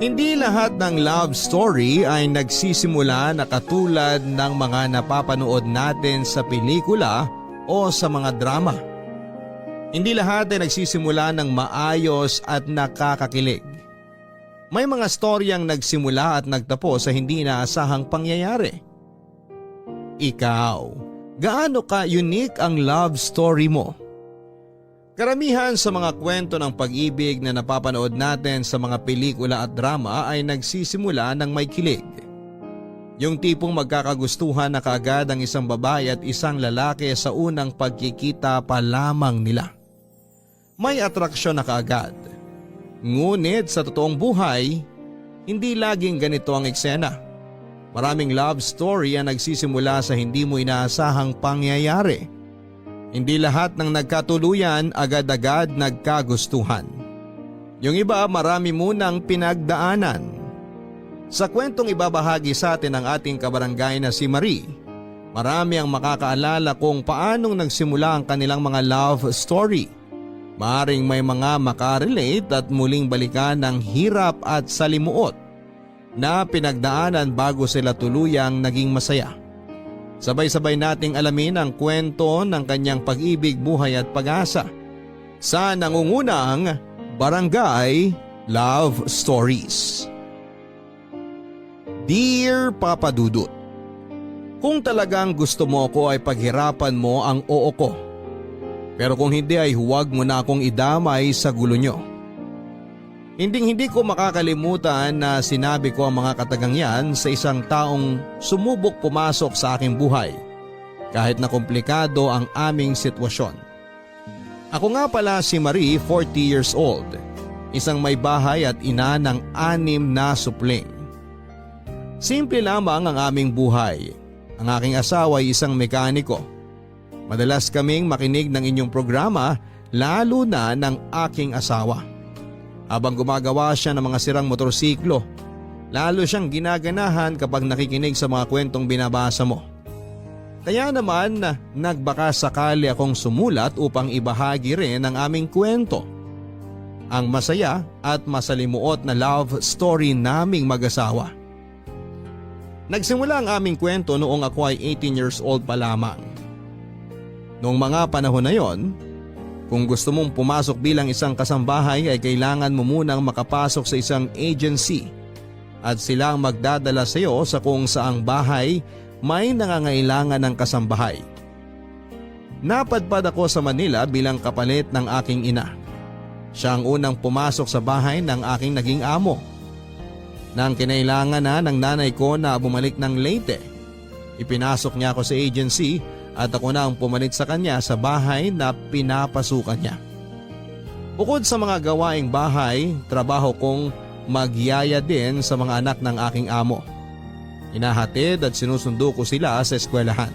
Hindi lahat ng love story ay nagsisimula na katulad ng mga napapanood natin sa pelikula o sa mga drama. Hindi lahat ay nagsisimula ng maayos at nakakakilig. May mga storyang nagsimula at nagtapos sa hindi inaasahang pangyayari. Ikaw, gaano ka unique ang love story mo? Karamihan sa mga kwento ng pag-ibig na napapanood natin sa mga pelikula at drama ay nagsisimula ng may kilig. Yung tipong magkakagustuhan na kaagad ang isang babae at isang lalaki sa unang pagkikita pa lamang nila. May atraksyon na kaagad. Ngunit sa totoong buhay, hindi laging ganito ang eksena. Maraming love story ang nagsisimula sa hindi mo inaasahang pangyayari. Hindi lahat ng nagkatuluyan agad-agad nagkagustuhan. Yung iba marami munang pinagdaanan. Sa kwentong ibabahagi sa atin ng ating kabarangay na si Marie, marami ang makakaalala kung paanong nagsimula ang kanilang mga love story. Maaring may mga makarelate at muling balikan ng hirap at salimuot na pinagdaanan bago sila tuluyang naging masaya. Sabay-sabay nating alamin ang kwento ng kanyang pag-ibig, buhay at pag-asa sa nangungunang Barangay Love Stories. Dear Papa Dudut, kung talagang gusto mo ko ay paghirapan mo ang oo ko. Pero kung hindi ay huwag mo na akong idamay sa gulo nyo. Hindi ko makakalimutan na sinabi ko ang mga katagang yan sa isang taong sumubok pumasok sa aking buhay kahit na komplikado ang aming sitwasyon. Ako nga pala si Marie, 40 years old, isang may bahay at ina ng 6 na supling. Simple lamang ang aming buhay. Ang aking asawa ay isang mekaniko. Madalas kaming makinig ng inyong programa, lalo na ng aking asawa. Habang gumagawa siya ng mga sirang motorsiklo, lalo siyang ginaganahan kapag nakikinig sa mga kwentong binabasa mo. Kaya naman nagbaka sakali akong sumulat upang ibahagi rin ang aming kwento. Ang masaya at masalimuot na love story naming mag-asawa. Nagsimula ang aming kwento noong ako ay 18 years old pa lamang. Noong mga panahon na yon, kung gusto mong pumasok bilang isang kasambahay ay kailangan mo munang makapasok sa isang agency at sila ang magdadala sa iyo sa kung saang bahay may nangangailangan ng kasambahay. Napadpad ako sa Manila bilang kapalit ng aking ina. Siya ang unang pumasok sa bahay ng aking naging amo. Nang kinailangan na ng nanay ko na bumalik ng Leyte, ipinasok niya ako sa agency at ako na ang pumalit sa kanya sa bahay na pinapasukan niya. Bukod sa mga gawaing bahay, trabaho kong magyaya din sa mga anak ng aking amo. Inahatid at sinusundo ko sila sa eskwelahan.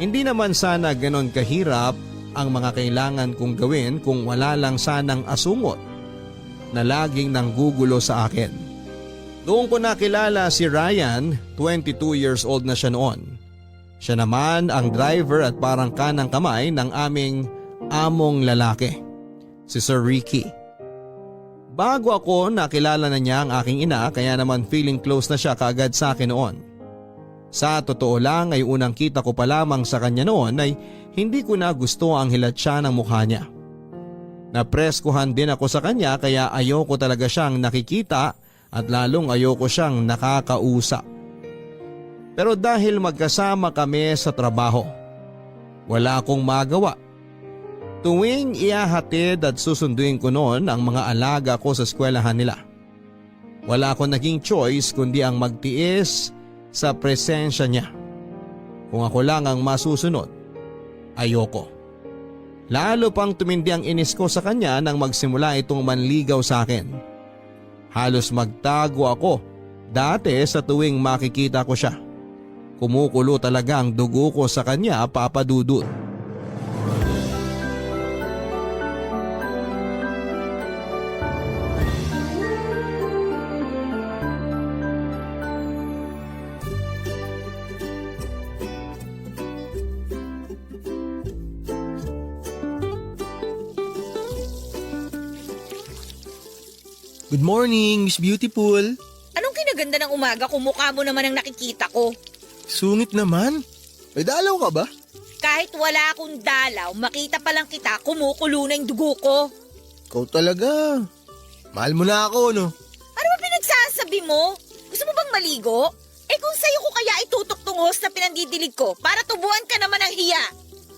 Hindi naman sana ganon kahirap ang mga kailangan kong gawin kung wala lang sanang asungot na laging nanggugulo sa akin. Noong ko nakilala si Ryan, 22 years old na siya noon. Siya naman ang driver at parang kanang kamay ng aming among lalaki, si Sir Ricky. Bago ako nakilala na niya ang aking ina kaya naman feeling close na siya kaagad sa akin noon. Sa totoo lang ay unang kita ko pa lamang sa kanya noon ay hindi ko na gusto ang hilatsya ng mukha niya. Napreskuhan din ako sa kanya kaya ayoko talaga siyang nakikita at lalong ayoko siyang nakakausap. Pero dahil magkasama kami sa trabaho, wala akong magawa. Tuwing ihahatid at susunduin ko noon ang mga alaga ko sa eskwelahan nila. Wala akong naging choice kundi ang magtiis sa presensya niya. Kung ako lang ang masusunod, ayoko. Lalo pang tumindi ang inis ko sa kanya nang magsimula itong manligaw sa akin. Halos magtago ako dati sa tuwing makikita ko siya. Kumukulo talaga ang dugo ko sa kanya, Papa Dudut. Good morning, Miss Beautiful. Anong kinaganda ng umaga kung mukha mo naman ang nakikita ko? Sungit naman. May dalaw ka ba? Kahit wala akong dalaw, makita pa lang kita, kumukulo na yung dugo ko. Ikaw talaga. Mahal mo na ako, no? Ano ba pinagsasabi mo? Gusto mo bang maligo? Kung sa'yo ko kaya itutok tong hose na pinandidilig ko para tubuan ka naman ng hiya.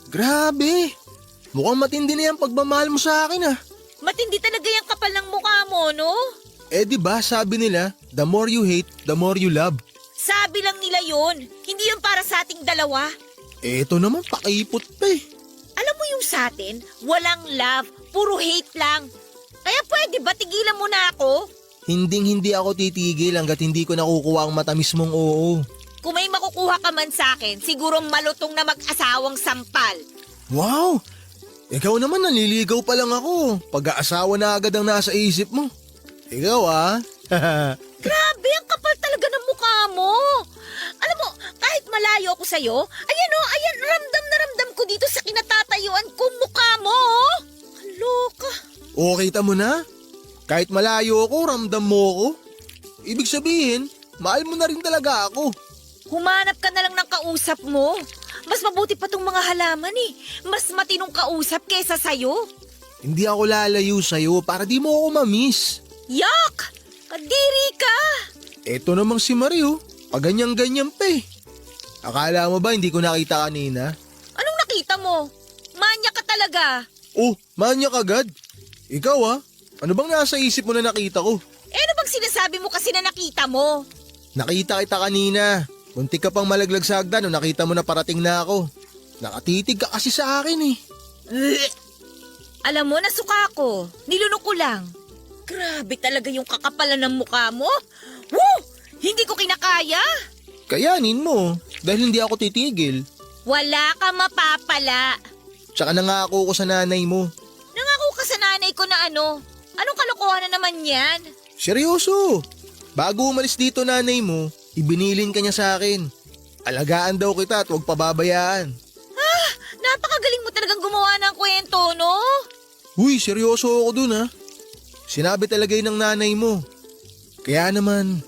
Grabe. Mukhang matindi na yung pagmamahal mo sa akin, ah. Matindi talaga yung kapal ng mukha mo, no? Di ba sabi nila, the more you hate, the more you love. Sabi lang nila yun. Hindi yun para sa ating dalawa. Ito naman, pakipot pa eh. Alam mo yung sa atin, walang love, puro hate lang. Kaya pwede ba tigilan mo na ako? Hindi ako titigil hanggat hindi ko nakukuha ang matamis mong oo. Kung may makukuha ka man sa akin, siguro malutong na mag-asawang sampal. Wow! Ikaw naman naliligaw pa lang ako. Pag-aasawa na agad ang nasa isip mo. Ikaw ah. Grabe, ang kapal talaga ng mukha mo. Alam mo, kahit malayo ako sa'yo, ayan, ramdam na ramdam ko dito sa kinatatayuan kong mukha mo. Kaloka. O kita mo na? Kahit malayo ako, ramdam mo ako. Ibig sabihin, mahal mo na rin talaga ako. Humanap ka na lang ng kausap mo. Mas mabuti pa tong mga halaman eh. Mas matinong kausap kesa sa'yo. Hindi ako lalayo sa'yo para di mo ako mamiss. Yak! Kadiri ka! Eto namang si Mario, paganyan-ganyan pa eh. Akala mo ba hindi ko nakita kanina? Anong nakita mo? Manya ka talaga. Oh, manyak agad. Ikaw ah, ano bang nasa isip mo na nakita ko? Ano bang sinasabi mo kasi na nakita mo? Nakita kita kanina. Muntik ka pang malaglag sa hagdan nung nakita mo na parating na ako. Nakatitig ka kasi sa akin eh. Alam mo, nasuka ko. Nilunok ko lang. Grabe talaga yung kakapalan ng mukha mo. Woo! Hindi ko kinakaya. Kayanin mo, dahil hindi ako titigil. Wala ka mapapala. Tsaka nangako ko sa nanay mo. Nangako ka sa nanay ko na ano? Anong kalokohan na naman yan? Seryoso. Bago umalis dito nanay mo, ibinilin ka niya sa akin. Alagaan daw kita at huwag pababayaan. Napakagaling mo talagang gumawa ng kwento, no? Uy, seryoso ako dun ha. Sinabi talaga yun ng nanay mo. Kaya naman,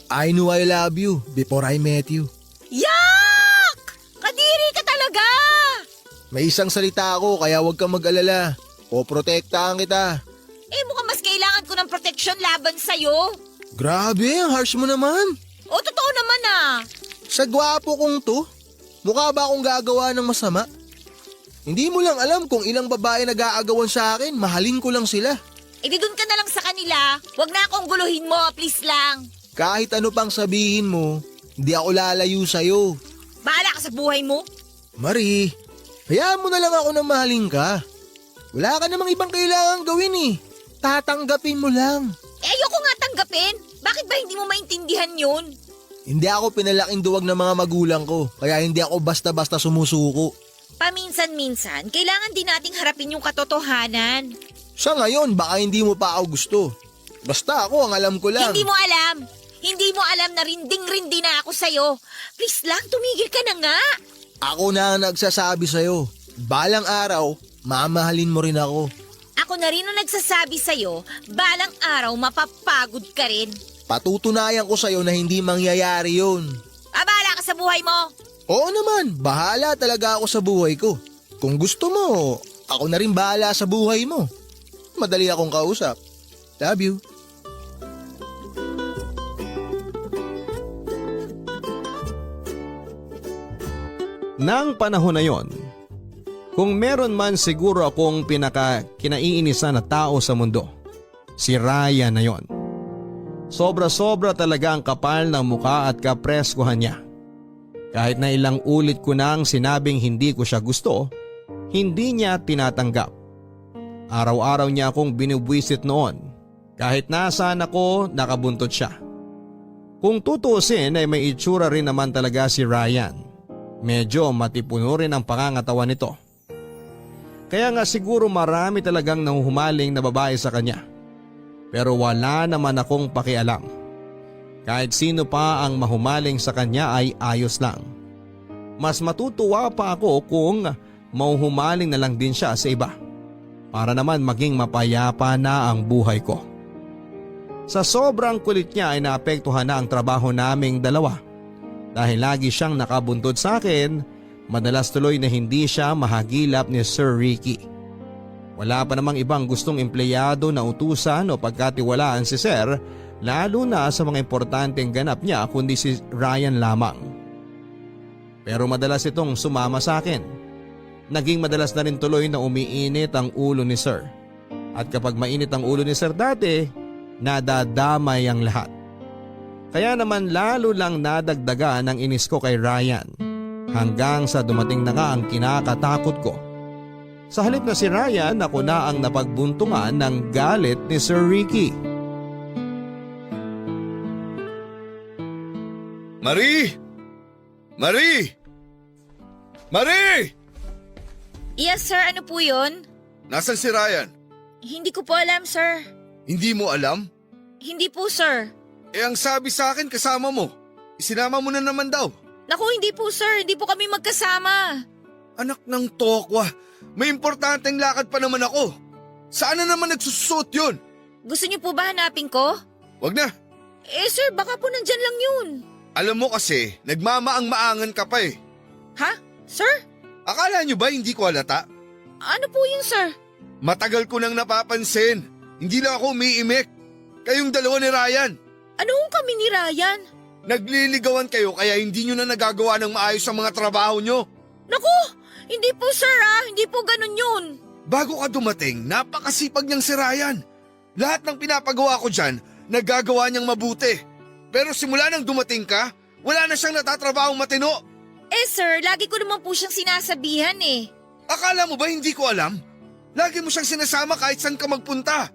I knew I love you before I met you. Yak! Kadiri ka talaga! May isang salita ako kaya huwag kang mag-alala. Poprotektahan kita. Mukhang mas kailangan ko ng protection laban sa'yo. Grabe, ang harsh mo naman. O, totoo naman ah. Sa gwapo kong to, mukha ba akong gagawa ng masama? Hindi mo lang alam kung ilang babae nag-aagawan sa akin, mahalin ko lang sila. Di dun ka na lang sa kanila. Huwag na akong guluhin mo, please lang. Kahit ano pang sabihin mo, hindi ako lalayo sa'yo. Bahala ka sa buhay mo. Marie, hayaan mo na lang ako na mahalin ka. Wala ka namang ibang kailangan gawin eh. Tatanggapin mo lang. Ayoko nga tanggapin. Bakit ba hindi mo maintindihan yun? Hindi ako pinalaking duwag ng mga magulang ko, kaya hindi ako basta-basta sumusuko. Paminsan-minsan, kailangan din nating harapin yung katotohanan. Sa ngayon, baka hindi mo pa ako gusto. Basta ako, ang alam ko lang. Hindi mo alam. Hindi mo alam na rinding-rindi na ako sa'yo. Please lang, tumigil ka na nga. Ako na ang nagsasabi sa'yo. Balang araw, mamahalin mo rin ako. Ako na rin ang nagsasabi sa'yo, balang araw mapapagod ka rin. Patutunayan ko sa'yo na hindi mangyayari yun. Bahala ka sa buhay mo. Oo naman, bahala talaga ako sa buhay ko. Kung gusto mo, ako na rin bahala sa buhay mo. Madali akong kausap. Love you. Nang panahon na yon, kung meron man siguro akong kinaiinisan na tao sa mundo, si Ryan na yon. Sobra-sobra talaga ang kapal ng mukha at kapreskuhan niya. Kahit na ilang ulit ko nang sinabing hindi ko siya gusto, hindi niya tinatanggap. Araw-araw niya akong binubwisit noon. Kahit nasaan ako, nakabuntot siya. Kung tutuusin ay may itsura rin naman talaga si Ryan. Medyo matipuno rin ang pangangatawan nito. Kaya nga siguro marami talagang nahuhumaling na babae sa kanya. Pero wala naman akong pakialam. Kahit sino pa ang mahumaling sa kanya ay ayos lang. Mas matutuwa pa ako kung mahuhumaling na lang din siya sa iba. Para naman maging mapayapa na ang buhay ko. Sa sobrang kulit niya ay naapektuhan na ang trabaho naming dalawa. Dahil lagi siyang nakabuntod sa akin, madalas tuloy na hindi siya mahagilap ni Sir Ricky. Wala pa namang ibang gustong empleyado na utusan o pagkatiwalaan si Sir, lalo na sa mga importanteng ganap niya kundi si Ryan lamang. Pero madalas itong sumama sa akin. Naging madalas na rin tuloy na umiinit ang ulo ni Sir. At kapag mainit ang ulo ni Sir dati, nadadamay ang lahat. Kaya naman lalo lang nadagdagan ang inis ko kay Ryan. Hanggang sa dumating na nga ang kinakatakot ko. Sa halip na si Ryan, ako na ang napagbuntungan ng galit ni Sir Ricky. Marie! Marie! Marie! Yes, sir. Ano po yun? Nasaan si Ryan? Hindi ko po alam, sir. Hindi mo alam? Hindi po, sir. Ang sabi sa akin kasama mo. Isinama mo na naman daw. Naku, hindi po, sir. Hindi po kami magkasama. Anak ng tokwa, may importanteng lakad pa naman ako. Saan na naman nagsusuot yun? Gusto niyo po ba hanapin ko? Wag na. Sir, baka po nandyan lang yun. Alam mo kasi, nagmamaang-maangan ka pa eh. Ha? Sir? Akala nyo ba hindi ko halata? Ano po yun, sir? Matagal ko nang napapansin. Hindi lang ako umiimik. Kayong dalawa ni Ryan. Ano kami ni Ryan? Nagliligawan kayo kaya hindi nyo na nagagawa ng maayos ang mga trabaho nyo. Naku! Hindi po, sir, Hindi po ganun yun. Bago ka dumating, napakasipag niyang si Ryan. Lahat ng pinapagawa ko dyan, nagagawa niyang mabuti. Pero simula nang dumating ka, wala na siyang natatrabahong matino. Sir, lagi ko naman po siyang sinasabihan eh. Akala mo ba hindi ko alam? Lagi mo siyang sinasama kahit saan ka magpunta.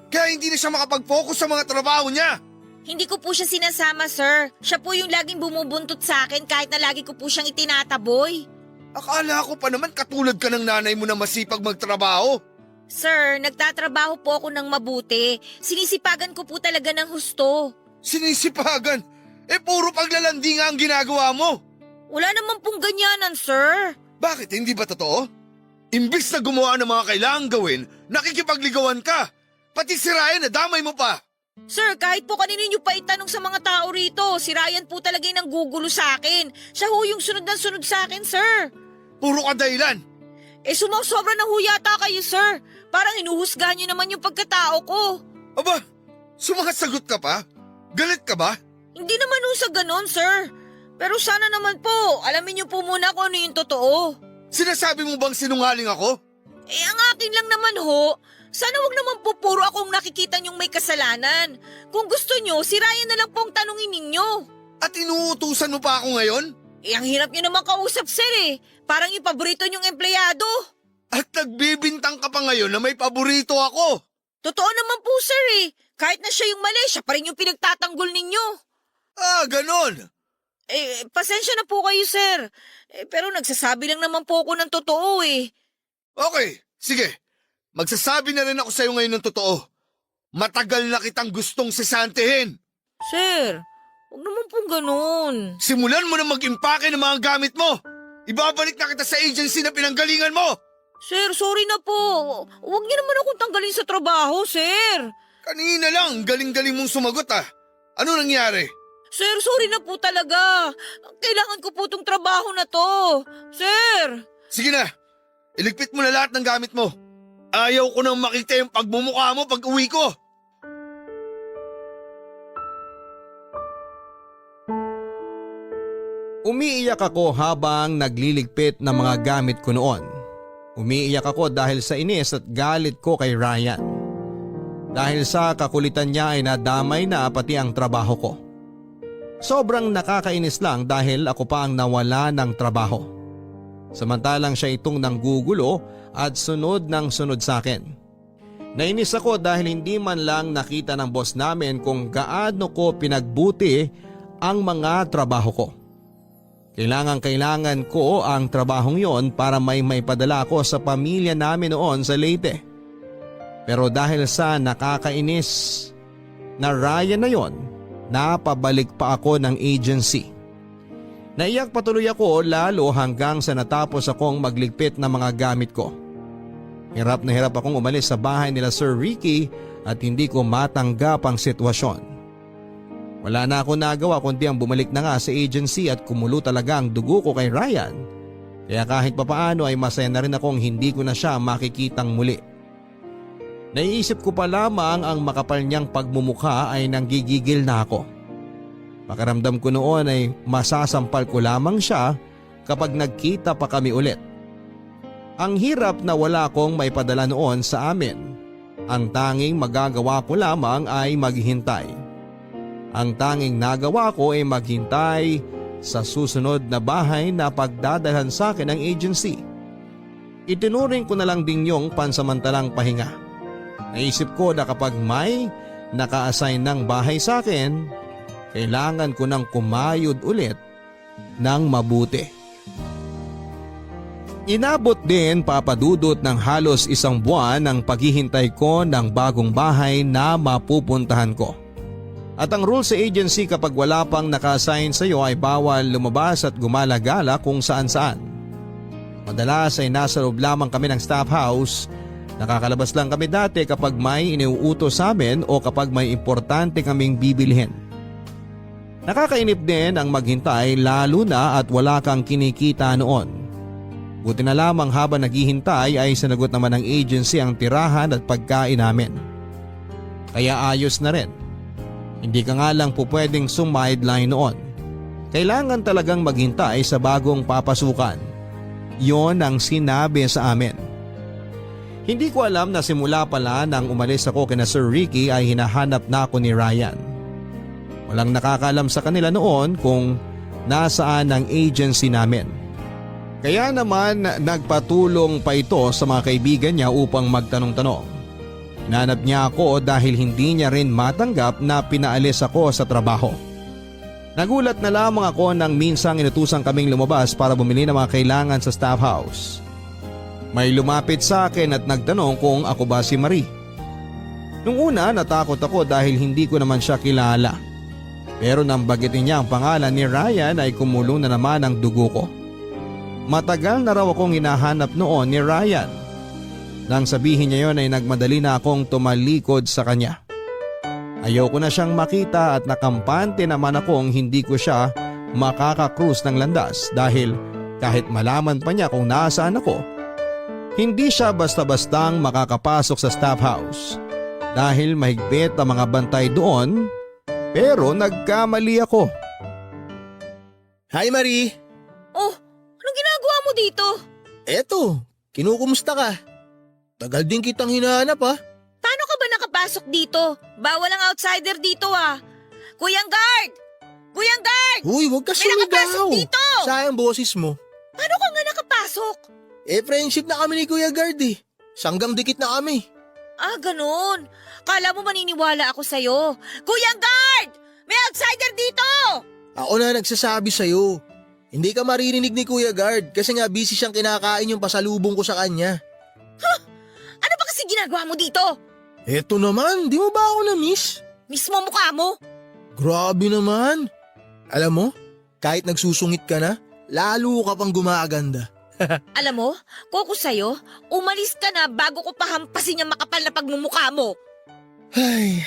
Kaya hindi na siya makapag-focus sa mga trabaho niya. Hindi ko po siya sinasama, sir. Siya po yung laging bumubuntot sa akin kahit na lagi ko po siyang itinataboy. Akala ko pa naman katulad ka ng nanay mo na masipag magtrabaho. Sir, nagtatrabaho po ako ng mabuti. Sinisipagan ko po talaga ng husto. Sinisipagan? Puro paglalandi nga ang ginagawa mo. Wala naman pong ganyanan, sir. Bakit? Hindi ba totoo? Imbis na gumawa ng mga kailangang gawin, nakikipagligawan ka. Pati si Ryan, nadamay mo pa. Sir, kahit po kanino niyo pa itanong sa mga tao rito, si Ryan po talaga yung nanggugulo sa akin. Siya ho yung sunod na sunod sa akin, sir. Puro ka dahilan. Sumasobra na ho yata kayo, sir. Parang inuhusgahan niyo naman yung pagkatao ko. Aba, sumasagot ka pa? Galit ka ba? Hindi naman ho sa ganon, sir. Pero sana naman po, alamin niyo po muna kung ano yung totoo. Sinasabi mo bang sinungaling ako? Ang akin lang naman ho. Sana wag naman po puro akong nakikita niyong may kasalanan. Kung gusto niyo, si Ryan na lang pong tanungin ninyo. At inuutusan mo pa ako ngayon? Ang hirap niyo naman kausap, sir eh. Parang yung paborito niyong empleyado. At nagbibintang ka pa ngayon na may paborito ako. Totoo naman po, sir eh. Kahit na siya yung mali, siya pa rin yung pinagtatanggol ninyo. Ganon. Pasensya na po kayo, sir. Pero nagsasabi lang naman po ako ng totoo eh. Okay, sige. Magsasabi na rin ako sa'yo ngayon ng totoo. Matagal na kitang gustong sisantihin. Sir, huwag naman pong ganun. Simulan mo na mag-impake ng mga gamit mo. Ibabalik na kita sa agency na pinanggalingan mo. Sir, sorry na po. Huwag niyo naman akong tanggalin sa trabaho, sir. Kanina lang, galing-galing mong sumagot ah. Ano nangyari? Sir, sorry na po talaga. Kailangan ko po itong trabaho na to. Sir! Sige na, iligpit mo na lahat ng gamit mo. Ayaw ko nang makita yung pagmumukha mo pag uwi ko. Umiiyak ako habang nagliligpit ng mga gamit ko noon. Umiiyak ako dahil sa inis at galit ko kay Ryan. Dahil sa kakulitan niya ay nadamay na pati ang trabaho ko. Sobrang nakakainis lang dahil ako pa ang nawala ng trabaho. Samantalang siya itong nanggugulo at sunod ng sunod sa akin. Nainis ako dahil hindi man lang nakita ng boss namin kung gaano ko pinagbuti ang mga trabaho ko. Kailangan ko ang trabahong yon para may maipadala ko sa pamilya namin noon sa Leyte. Pero dahil sa nakakainis na Ryan na yon, napabalik pa ako ng agency. Naiyak patuloy ako lalo hanggang sa natapos akong magligpit ng mga gamit ko. Hirap na hirap akong umalis sa bahay nila Sir Ricky at hindi ko matanggap ang sitwasyon. Wala na ako nagawa kundi ang bumalik na nga sa agency at kumulo talaga ang dugo ko kay Ryan. Kaya kahit papaano ay masaya na rin akong hindi ko na siya makikitang muli. Naiisip ko pa lamang ang makapal niyang pagmumukha ay nanggigigil na ako. Pakiramdam ko noon ay masasampal ko lamang siya kapag nagkita pa kami ulit. Ang hirap na wala akong maipadala noon sa amin. Ang tanging magagawa ko lamang ay maghintay. Ang tanging nagawa ko ay maghintay sa susunod na bahay na pagdadalhan sa akin ng agency. Itinuring ko na lang din yung pansamantalang pahinga. Naisip ko na kapag may naka-assign ng bahay sa akin, kailangan ko nang kumayod ulit ng mabuti. Inabot din papadudot ng halos 1 buwan ang paghihintay ko ng bagong bahay na mapupuntahan ko. At ang rule sa agency kapag wala pang naka-assign sa iyo ay bawal lumabas at gumala-gala kung saan-saan. Madalas ay nasa loob lamang kami ng staff house. Nakakalabas lang kami dati kapag may iniuutos sa amin o kapag may importante kaming bibilhin. Nakakainip din ang maghintay lalo na at wala kang kinikita noon. Buti na lamang habang naghihintay ay sinagot naman ng agency ang tirahan at pagkain namin. Kaya ayos na rin. Hindi ka nga lang po pwedeng sumideline noon. Kailangan talagang maghintay sa bagong papasukan. Yon ang sinabi sa amin. Hindi ko alam na simula pala nang umalis ako kina Sir Ricky ay hinahanap na ako ni Ryan. Walang nakakaalam sa kanila noon kung nasaan ang agency namin. Kaya naman nagpatulong pa ito sa mga kaibigan niya upang magtanong-tanong. Hinanap niya ako dahil hindi niya rin matanggap na pinaalis ako sa trabaho. Nagulat na lamang ako nang minsang inutusan kaming lumabas para bumili ng mga kailangan sa staff house. May lumapit sa akin at nagtanong kung ako ba si Marie. Nung una natakot ako dahil hindi ko naman siya kilala. Pero nang bagitin niya ang pangalan ni Ryan ay kumulo na naman ang dugo ko. Matagal na raw akong hinahanap noon ni Ryan. Nang sabihin niya yon ay nagmadali na akong tumalikod sa kanya. Ayoko na siyang makita at nakampante naman akong hindi ko siya makakakrus ng landas dahil kahit malaman pa niya kung nasaan ako, hindi siya basta-bastang makakapasok sa staff house dahil mahigpit ang mga bantay doon, pero nagkamali ako. Hi Marie! Oh, anong ginagawa mo dito? Eto, kinukumusta ka? Tagal din kitang hinahanap ha. Paano ka ba nakapasok dito? Bawal ang outsider dito ah. Kuyang guard! Kuyang guard! Uy, huwag ka May nakapasok sumigaw. dito! Sayang boses mo. Paano ka nga nakapasok? Friendship na kami ni Kuya Guard eh. Sanggang dikit na kami. Ah, ganun. Kala mo maniniwala ako sa'yo. Kuyang guard! May outsider dito! Ako na nagsasabi sa'yo. Hindi ka maririnig ni Kuya Guard kasi nga busy siyang kinakain yung pasalubong ko sa kanya. Ano ba kasi ginagawa mo dito? Eto naman, di mo ba ako na-miss? Mismo mukha mo? Grabe naman. Alam mo, kahit nagsusungit ka na, lalo ka pang gumaganda. Alam mo, kung ako sa'yo, umalis ka na bago ko pahampasin yung makapal na pagmumukha mo. Ay,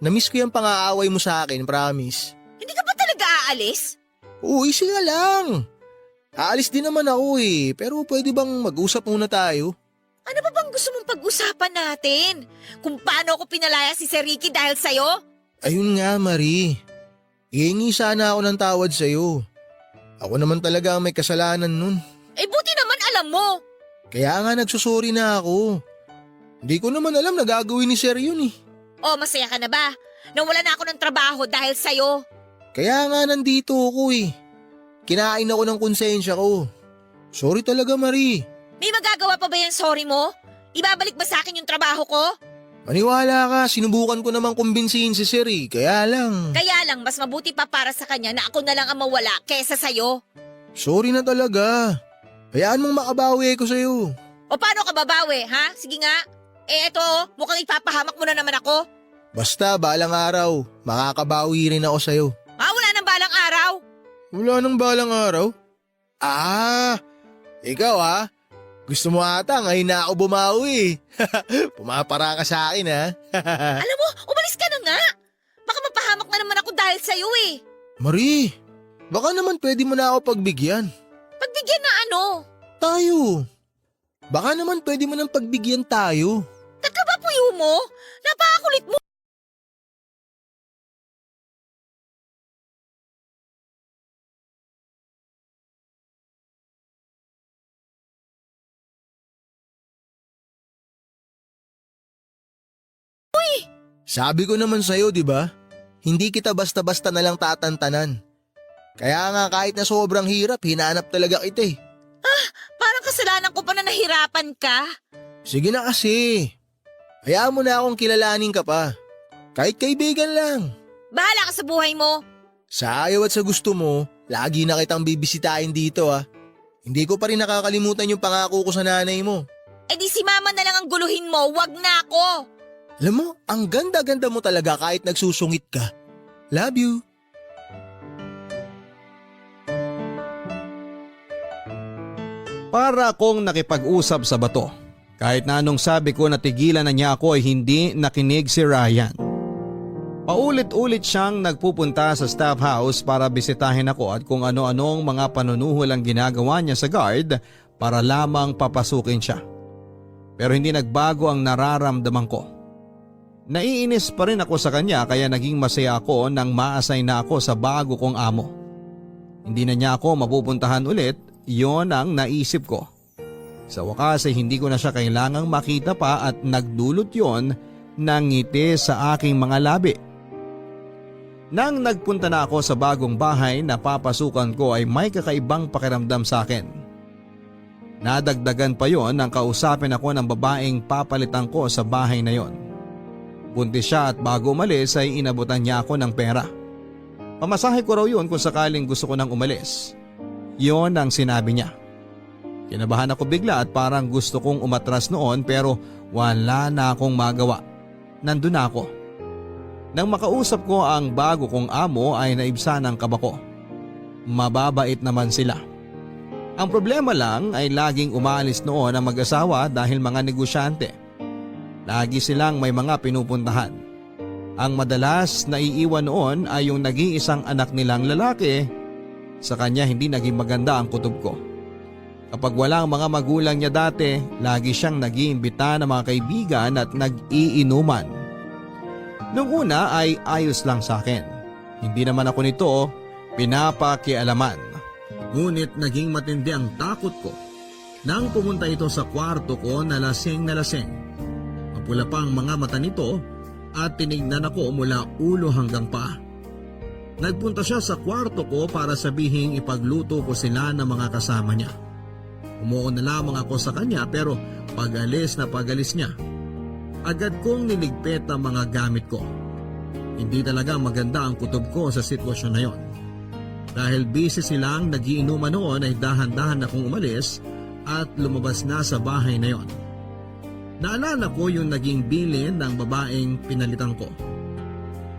na-miss ko yung pang-aaway mo sa akin, promise. Hindi ka ba talaga aalis? Uy, sige lang. Aalis din naman ako eh, pero pwede bang mag-usap muna tayo? Ano ba bang gusto mong pag-usapan natin? Kung paano ako pinalaya si Sir Ricky dahil sa'yo? Ayun nga, Marie. Ihingi sana ako ng tawad sa'yo. Ako naman talaga ang may kasalanan nun. Eh buti naman alam mo. Kaya nga nagsusuri na ako. Hindi ko naman alam na gagawin ni Sir yun eh. Oh, masaya ka na ba? Nawala na ako ng trabaho dahil sa'yo. Kaya nga nandito ako eh. Kinain ako ng konsensya ko. Sorry talaga, Marie. May magagawa pa ba yung sorry mo? Ibabalik ba sa akin yung trabaho ko? Maniwala ka, sinubukan ko namang kumbinsihin si Sir eh. Kaya lang. Kaya lang, mas mabuti pa para sa kanya na ako na lang ang mawala kesa sa'yo. Sorry na talaga. Hayaan mong makabawi ko sa'yo. O paano ka babawi, ha? Sige nga. Eh eto, mukhang ipapahamak mo na naman ako. Basta, balang araw, makakabawi rin ako sa'yo. Ah, wala nang balang araw. Wala nang balang araw? Ah, ikaw ha? Gusto mo ata, ngayon na ako bumawi. Pumapara ka sa akin ha. Alam mo, umalis ka na nga. Baka mapahamak na naman ako dahil sa'yo eh. Marie, baka naman pwede mo na ako pagbigyan. Pagbigyan na ano? Tayo. Baka naman pwede mo nang pagbigyan tayo. Nagkabapuyo mo? Napakakulit mo. Sabi ko naman sa'yo, di ba? Hindi kita basta-basta na lang tatantanan. Kaya nga kahit na sobrang hirap, hinanap talaga kita eh. Parang kasalanan ko pa na nahirapan ka. Sige na kasi. Hayaan mo na akong kilalanin ka pa. Kahit kaibigan lang. Bahala ka sa buhay mo. Sa ayaw at sa gusto mo, lagi na kitang bibisitahin dito ah. Hindi ko pa rin nakakalimutan yung pangako ko sa nanay mo. Eh di si mama na lang ang guluhin mo, wag na ako. Alam mo, ang ganda-ganda mo talaga kahit nagsusungit ka. Love you. Para akong nakipag-usap sa bato. Kahit na anong sabi ko na tigilan na niya ako ay hindi nakinig si Ryan. Paulit-ulit siyang nagpupunta sa staff house para bisitahin ako at kung ano-anong mga panunuhol ang ginagawa niya sa guard para lamang papasukin siya. Pero hindi nagbago ang nararamdaman ko. Naiinis pa rin ako sa kanya kaya naging masaya ako nang ma-assign na ako sa bago kong amo. Hindi na niya ako mapupuntahan ulit, yon ang naisip ko. Sa wakas ay hindi ko na siya kailangang makita pa at nagdulot yon ng ngiti sa aking mga labi. Nang nagpunta na ako sa bagong bahay na papasukan ko ay may kakaibang pakiramdam sa akin. Nadagdagan pa yon nang kausapin ako ng babaeng papalitan ko sa bahay na yon. Buntis siya at bago umalis ay inabutan niya ako ng pera. Pamasahe ko raw yun kung sakaling gusto ko nang umalis. Yon ang sinabi niya. Kinabahan ako bigla at parang gusto kong umatras noon pero wala na akong magawa. Nandun na ako. Nang makausap ko ang bago kong amo ay naibsan ang kaba ko. Mababait naman sila. Ang problema lang ay laging umalis noon ang mag-asawa dahil mga negosyante. Lagi silang may mga pinupuntahan. Ang madalas na iiwan noon ay yung nag-iisang anak nilang lalaki. Sa kanya hindi naging maganda ang kutob ko. Kapag wala ang mga magulang niya dati, lagi siyang nag-iimbita ng mga kaibigan at nag-iinuman. Nung una ay ayos lang sa akin. Hindi naman ako nito pinapakialaman. Ngunit naging matindi ang takot ko nang pumunta ito sa kwarto ko na lasing na lasing. Mapula pa ang mga mata nito at tinignan ako mula ulo hanggang paa. Nagpunta siya sa kwarto ko para sabihing ipagluto ko sila ng mga kasama niya. Umuo na lamang ako sa kanya pero pag-alis niya. Agad kong niligpit ang mga gamit ko. Hindi talaga maganda ang kutob ko sa sitwasyon na yon. Dahil busy silang nagiinuman noon ay dahan-dahan akong umalis at lumabas na sa bahay na yon. Naalala ko yung naging bilin ng babaeng pinalitan ko.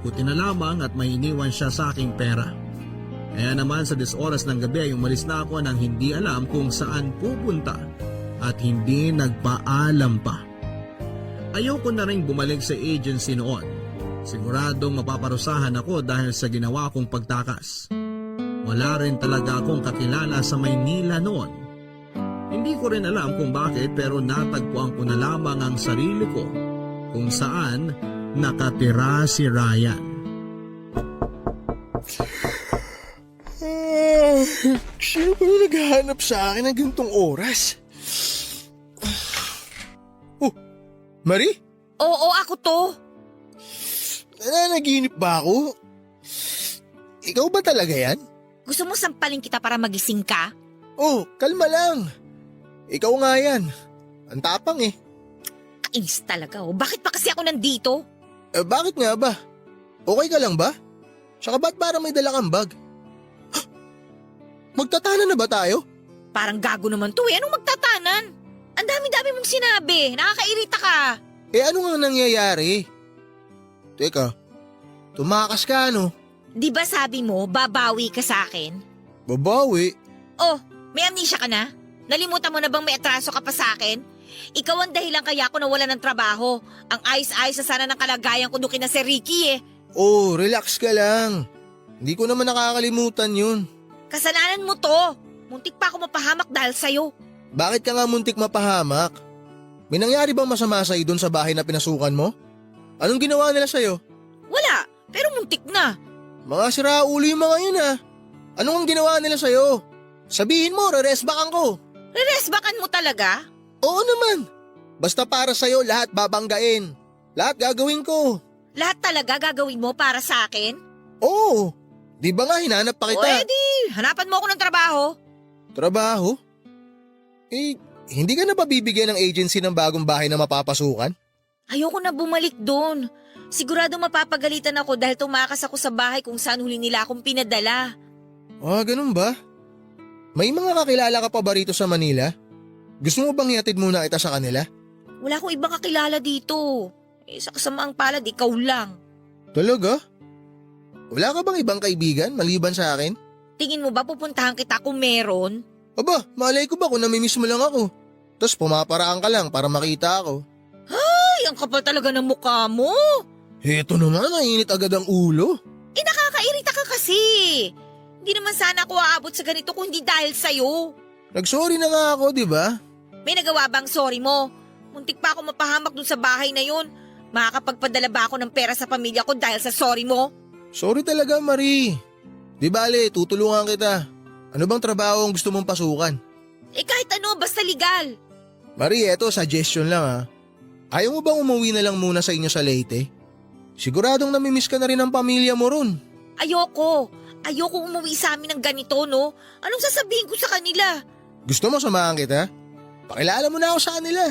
Buti na lamang at may iniwan siya sa aking pera. Kaya naman sa 10 oras ng gabi ay umalis na ako nang hindi alam kung saan pupunta at hindi nagpaalam pa. Ayoko na rin bumalik sa agency noon. Siguradong mapaparusahan ako dahil sa ginawa kong pagtakas. Wala rin talaga akong kakilala sa Maynila noon. Hindi ko rin alam kung bakit pero natagpuan ko na lamang ang sarili ko kung saan nakatira si Ryan. Sino ba na naghahanap sa akin ng ganitong oras? Oh, Marie? Oo, ako to. Nananaginip ba ako? Ikaw ba talaga yan? Gusto mo sampalin kita para magising ka? Oh, kalma lang. Ikaw nga yan. Ang tapang eh. Kainis talaga oh. Bakit pa kasi ako nandito? Bakit nga ba? Okay ka lang ba? Tsaka ba't parang may dala kang bag? Magtatanan na ba tayo? Parang gago naman to eh. Anong magtatanan? Ang dami-dami mong sinabi. Nakakairita ka. Ano nga nangyayari? Teka, tumakas ka ano? Di ba sabi mo, babawi ka sa akin? Babawi? Oh, may amnesia ka na? Nalimutan mo na bang may atraso ka pa sa akin? Ikaw ang dahilan kaya ako nawala ng trabaho. Ang ayos-ayos na sana ng kalagayan ko doon kina si Ricky eh. Oh, relax ka lang. Hindi ko naman nakakalimutan yun. Kasalanan mo to. Muntik pa ako mapahamak dahil sa'yo. Bakit ka nga muntik mapahamak? May nangyari bang masama sa'yo doon sa bahay na pinasukan mo? Anong ginawa nila sa'yo? Wala, pero muntik na. Mga siraulo yung mga yun ah. Anong ang ginawa nila sa'yo? Sabihin mo, re-resbackan ko. Reresbakan mo talaga? Oo naman. Basta para sa'yo lahat babanggain. Lahat gagawin ko. Lahat talaga gagawin mo para sa akin? Oo. Di ba nga hinanap pa O kita? edi, hanapan mo ako ng trabaho. Trabaho? Hindi ka na ba bibigyan ng agency ng bagong bahay na mapapasukan? Ayoko na bumalik doon. Sigurado mapapagalitan ako dahil tumakas ako sa bahay kung saan huli nila akong pinadala. Ah, ganun ba? May mga kakilala ka pa ba rito sa Manila? Gusto mo bang ihatid muna kita sa kanila? Wala akong ibang kakilala dito. Sa kasamaang palad, ikaw lang. Talaga? Wala ka bang ibang kaibigan maliban sa akin? Tingin mo ba pupuntahan kita kung meron? Aba, malay ko ba kung namimiss mo lang ako? Tapos pumaparaan ka lang para makita ako. Ay, ang kapal talaga ng mukha mo. Heto naman, nainit agad ang ulo. Nakakairita ka kasi. Hindi naman sana ako aabot sa ganito kung hindi dahil sa'yo. Nagsorry na nga ako, di ba? May nagawa bang sorry mo? Muntik pa ako mapahamak dun sa bahay na yun. Makakapagpadala ba ako ng pera sa pamilya ko dahil sa sorry mo? Sorry talaga, Marie. Di bale, tutulungan kita. Ano bang trabaho ang gusto mong pasukan? Kahit ano, basta legal. Marie, eto suggestion lang ha. Ayaw mo bang umuwi na lang muna sa inyo sa Leyte? Siguradong namimiss ka na rin ng pamilya mo ron. Ayoko. Ayoko umuwi sa amin ng ganito, no? Anong sasabihin ko sa kanila? Gusto mo samahan kita? Pakilala mo na ako sa kanila.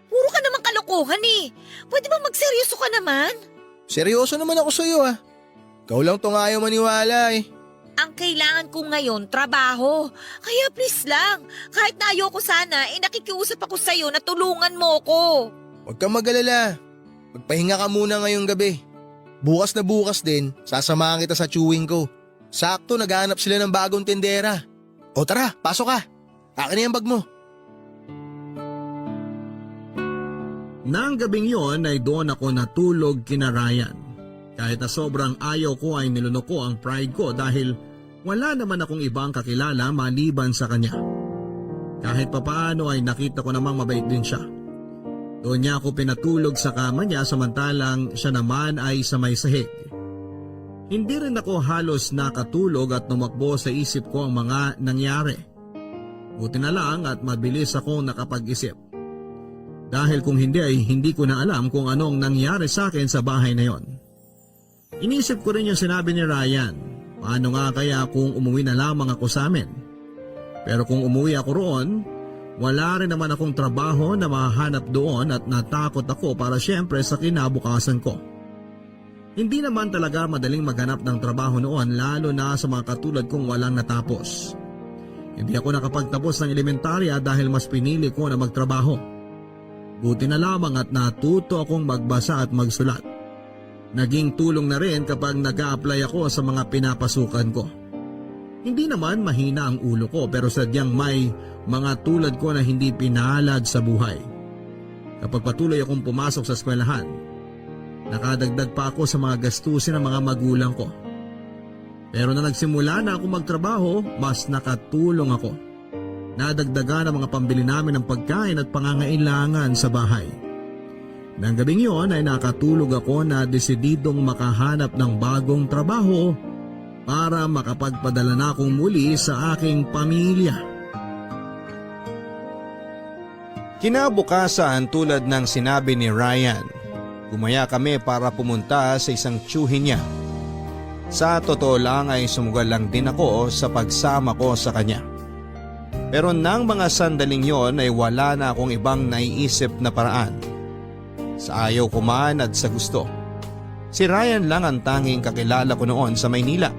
Puro ka naman kalokohan eh. Pwede ba magseryoso ka naman? Seryoso naman ako sa iyo ha. Ikaw lang tong ayaw maniwala eh. Ang kailangan ko ngayon, trabaho. Kaya please lang, kahit na ayoko sana, nakikiusap ako sa'yo na tulungan mo ko. Huwag kang mag-alala. Magpahinga ka muna ngayong gabi. Bukas na bukas din, sasamahan kita sa chewing ko. Sakto, naghahanap sila ng bagong tindera. O tara, pasok ka. Akin na yung bag mo. Nang gabing yon ay doon ako natulog kina Ryan. Kahit na sobrang ayaw ko ay nilunok ko ang pride ko dahil wala naman akong ibang kakilala maliban sa kanya. Kahit papaano ay nakita ko namang mabait din siya. Doon niya ako pinatulog sa kama niya samantalang siya naman ay sa may sahig. Hindi rin ako halos nakatulog at tumakbo sa isip ko ang mga nangyari. Buti na lang at mabilis akong nakapag-isip. Dahil kung hindi ay hindi ko na alam kung anong nangyari sa akin sa bahay na yon. Inisip ko rin yung sinabi ni Ryan, paano nga kaya kung umuwi na lamang ako sa amin? Pero kung umuwi ako roon, wala rin naman akong trabaho na mahanap doon at natakot ako para syempre sa kinabukasan ko. Hindi naman talaga madaling maghanap ng trabaho noon lalo na sa mga katulad kong walang natapos. Hindi ako nakapagtapos ng elementarya dahil mas pinili ko na magtrabaho. Buti na lamang at natuto akong magbasa at magsulat. Naging tulong na rin kapag nag-a-apply ako sa mga pinapasukan ko. Hindi naman mahina ang ulo ko pero sadyang may mga tulad ko na hindi pinalad sa buhay. Kapag patuloy akong pumasok sa eskwelahan, nakadagdag pa ako sa mga gastusin ng mga magulang ko. Pero na nagsimula na ako magtrabaho, mas nakatulong ako. Nadagdagan ang mga pambili namin ng pagkain at pangangailangan sa bahay. Nang gabing yon ay nakatulog ako na desididong makahanap ng bagong trabaho para makapagpadala na akong muli sa aking pamilya. Kinabukasan tulad ng sinabi ni Ryan, gumaya kami para pumunta sa isang tiyuhin niya. Sa totoo lang ay sumugal lang din ako sa pagsama ko sa kanya. Pero nang mga sandaling yon ay wala na akong ibang naiisip na paraan. Sa ayaw ko man at sa gusto. Si Ryan lang ang tanging kakilala ko noon sa Maynila.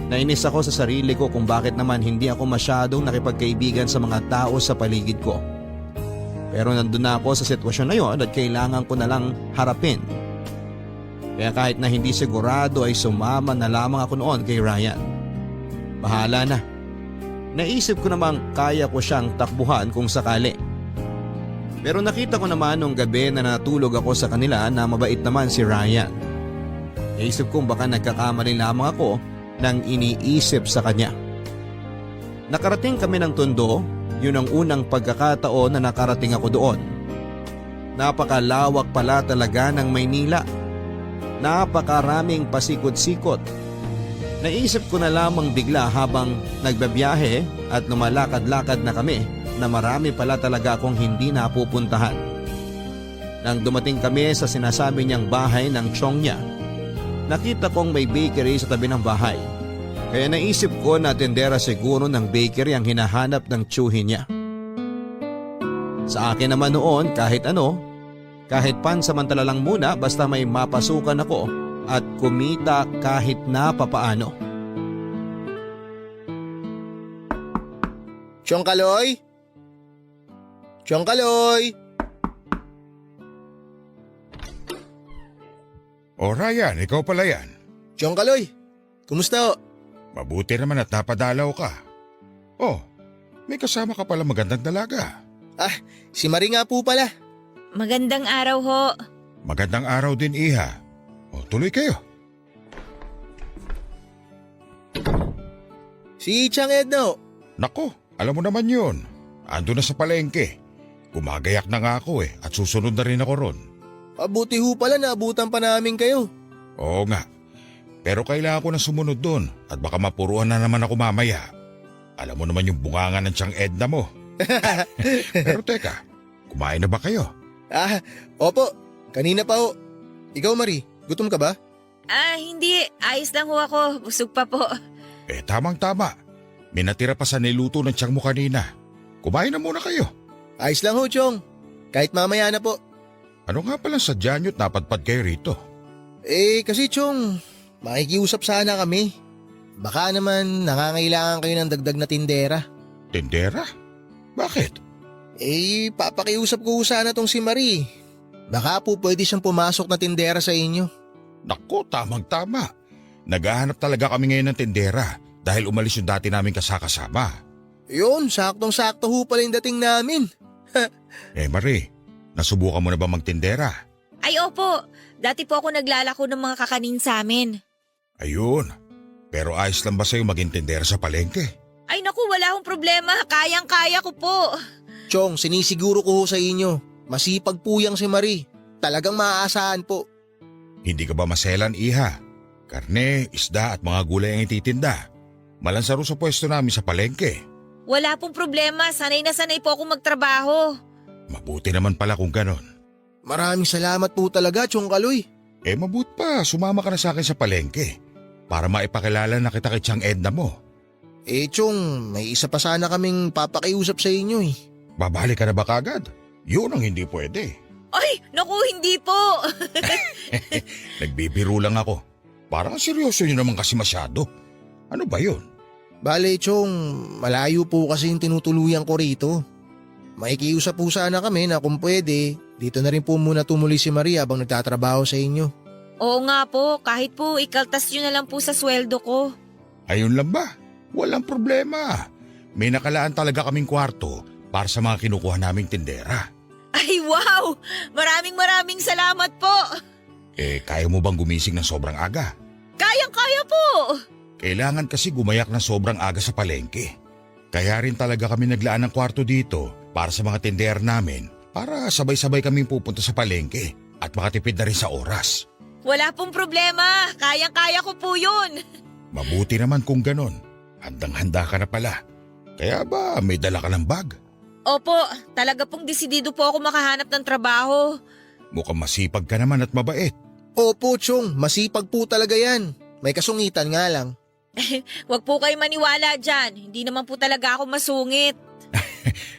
Nainis ako sa sarili ko kung bakit naman hindi ako masyadong nakipagkaibigan sa mga tao sa paligid ko. Pero nandun na ako sa sitwasyon na yon at kailangan ko na lang harapin. Kaya kahit na hindi sigurado ay sumama na lamang ako noon kay Ryan. Bahala na. Naisip ko namang kaya ko siyang takbuhan kung sakali. Pero nakita ko naman nung gabi na natulog ako sa kanila na mabait naman si Ryan. Naisip kong baka nagkakamali lamang ako nang iniisip sa kanya. Nakarating kami ng Tondo, yun ang unang pagkakataon na nakarating ako doon. Napakalawak pala talaga ng Maynila. Napakaraming pasikot-sikot. Naisip ko na lamang bigla habang nagbabiyahe at lumalakad-lakad na kami na marami pala talaga akong hindi napupuntahan. Nang dumating kami sa sinasabi niyang bahay ng tiyong niya, nakita kong may bakery sa tabi ng bahay. Kaya naisip ko na tendera siguro ng bakery ang hinahanap ng tiyuhin niya. Sa akin naman noon kahit ano, kahit pansamantala lang muna basta may mapasukan ako at kumita kahit na papaano. Tiyong Kaloy? Tiyong Kaloy? O Ryan, ikaw pala yan. Tiyong Kaloy, kumusta ho? Mabuti naman at napadalaw ka. Oh, may kasama ka pala magandang dalaga. Si Marie nga po pala. Magandang araw ho. Magandang araw din, Iha. O, tuloy kayo. Si Chang Edna ho. Nako, alam mo naman yun. Ando na sa palengke. Gumagayak na nga ako at susunod na rin ako ron. Buti ho pala naabutan pa namin kayo. Oo nga. Pero kailangan ko na sumunod doon at baka mapuruan na naman ako mamaya. Alam mo naman yung bunganga ng Tiyang Edna mo. Pero teka, kumain na ba kayo? Opo. Kanina pa ho. Ikaw Marie, gutom ka ba? Hindi. Ayos lang ho ako. Busog pa po. Tamang-tama. May natira pa sa niluto ng tiyang mo kanina. Kumain na muna kayo. Ayos lang ho, Chong. Kahit mamaya na po. Ano nga palang sadya nyo't napadpad kayo rito? Kasi Chong, makikiusap sana kami. Baka naman nangangailangan kayo ng dagdag na tindera. Tindera? Bakit? Papakiusap ko sana tong si Marie. Baka po pwede siyang pumasok na tindera sa inyo. Naku, tamang-tama. Naghahanap talaga kami ngayon ng tindera dahil umalis yung dati naming kasakasama. Yun, saktong-sakto ho pala yung dating namin. Marie, nasubukan mo na ba magtindera? Ay opo. Dati po ako naglalako ng mga kakanin sa amin. Ayun. Pero ayos lang ba sa'yo maging tindera sa palengke? Ay naku, wala akong problema. Kayang-kaya ko po. Chong, sinisiguro ko ho sa inyo. Masipag po yang si Marie. Talagang maaasahan po. Hindi ka ba maselan, Iha? Karne, isda at mga gulay ang ititinda. Malansaro sa pwesto namin sa palengke. Wala pong problema. Sanay na sanay po akong magtrabaho. Mabuti naman pala kung ganon. Maraming salamat po talaga, Chong Kaloy. Mabuti pa, sumama ka na sa akin sa palengke para maipakilala na kita kay Tiyang Edna mo. Chong, may isa pa sana kaming papakiusap sa inyo eh. Babalik ka na ba kagad? Yun ang hindi pwede. Ay, naku, hindi po. Nagbibiro lang ako. Parang seryoso nyo naman kasi masyado. Ano ba yun? Bale, Chong, malayo po kasi yung tinutuluyan ko rito. Makikiusap po sana kami na kung pwede, dito na rin po muna tumuloy si Maria habang nagtatrabaho sa inyo. Oo nga po, kahit po ikaltas nyo na lang po sa sweldo ko. Ayun lang ba? Walang problema. May nakalaan talaga kaming kwarto para sa mga kinukuha naming tindera. Ay wow! Maraming salamat po. Kaya mo bang gumising ng sobrang aga? Kayang-kaya po. Kailangan kasi gumayak ng sobrang aga sa palengke. Kaya rin talaga kami naglaan ng kwarto dito para sa mga tindera namin para sabay-sabay kaming pupunta sa palengke at makatipid na rin sa oras. Wala pong problema. Kayang-kaya ko po yun. Mabuti naman kung ganon. Handang-handa ka na pala. Kaya ba may dala ka ng bag? Opo, talaga pong desidido po ako makahanap ng trabaho. Mukhang masipag ka naman at mabait. Opo, Chong, masipag po talaga yan. May kasungitan nga lang. Huwag po kayo maniwala dyan. Hindi naman po talaga ako masungit.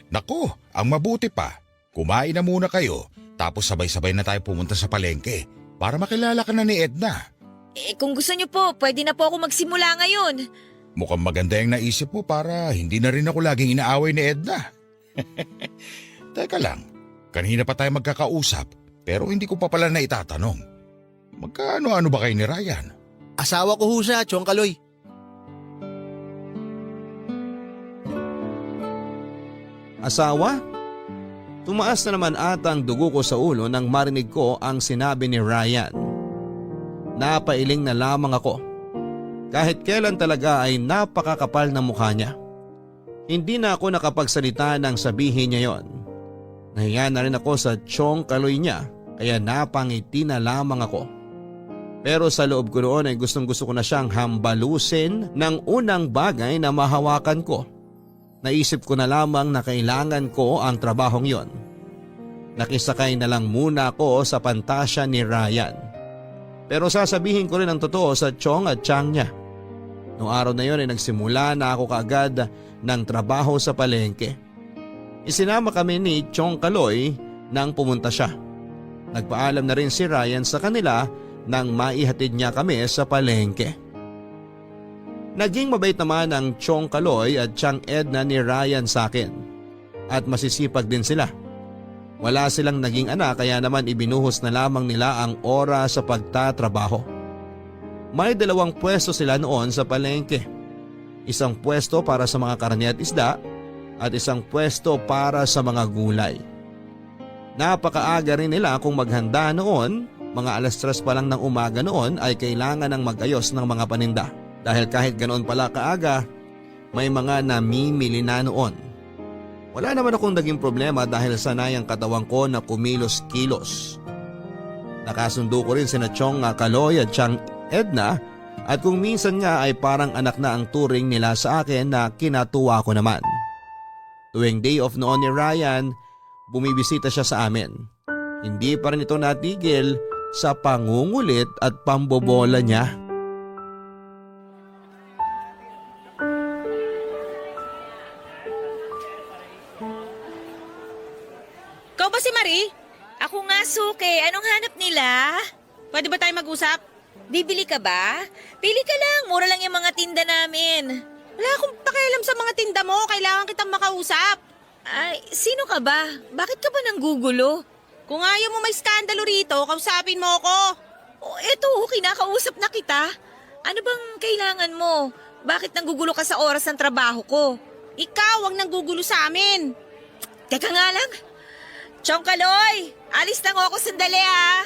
Naku, ang mabuti pa. Kumain na muna kayo tapos sabay-sabay na tayo pumunta sa palengke para makilala ka na ni Edna. Kung gusto niyo po, pwede na po ako magsimula ngayon. Mukhang maganda yung naisip mo para hindi na rin ako laging inaaway ni Edna. Teka lang, kanina pa tayo magkakausap pero hindi ko pa pala na itatanong. Magkano-ano ba kayo ni Ryan? Asawa ko ho siya, Chong Kaloy. Asawa? Tumaas na naman ata ang dugo ko sa ulo nang marinig ko ang sinabi ni Ryan. Napailing na lamang ako. Kahit kailan talaga ay napakakapal ng mukha niya. Hindi na ako nakapagsalita nang sabihin niya yon. Nahiya na rin ako sa tiyong kaloy niya kaya napangiti na lamang ako. Pero sa loob ko noon ay gustong gusto ko na siyang hambalusin ng unang bagay na mahawakan ko. Naisip ko na lamang na kailangan ko ang trabahong yon. Nakisakay na lang muna ako sa pantasya ni Ryan. Pero sasabihin ko rin ang totoo sa tiyong at tiyang niya. Noong araw na yon ay nagsimula na ako kaagad ng trabaho sa palengke. Isinama kami ni Chong Kaloy nang pumunta siya. Nagpaalam na rin si Ryan sa kanila nang maihatid niya kami sa palengke. Naging mabait naman ang Chong Kaloy at Tiyang Edna ni Ryan sa akin. At masisipag din sila. Wala silang naging anak kaya naman ibinuhos na lamang nila ang oras sa pagtatrabaho. May 2 pwesto sila noon sa palengke. Isang pwesto para sa mga karne at isda at isang pwesto para sa mga gulay. Napakaaga rin nila kung maghanda noon, mga 3:00 pa lang ng umaga noon ay kailangan ng mag-ayos ng mga paninda. Dahil kahit ganoon pala kaaga, may mga namimili na noon. Wala naman akong naging problema dahil sanay ang katawan ko na kumilos-kilos. Nakasundo ko rin sina Chong Kaloy at Tiyang Edna at kung minsan nga ay parang anak na ang turing nila sa akin na kinatuwa ko naman. Tuwing day off noon ni Ryan, bumibisita siya sa amin. Hindi pa rin ito natigil sa pangungulit at pambobola niya. Ikaw ba si Marie? Ako nga, Suke. Anong hanap nila? Pwede ba tayo mag-usap? Bibili ka ba? Pili ka lang. Mura lang yung mga tinda namin. Wala akong pakialam sa mga tinda mo. Kailangan kitang makausap. Ay, sino ka ba? Bakit ka ba nanggugulo? Kung ayaw mo may skandalo rito, kausapin mo ako. Oh, eto, kinakausap na kita. Ano bang kailangan mo? Bakit nanggugulo ka sa oras ng trabaho ko? Ikaw ang nanggugulo sa amin. Teka nga lang. Chong Kaloy, alis lang ako sandali ha.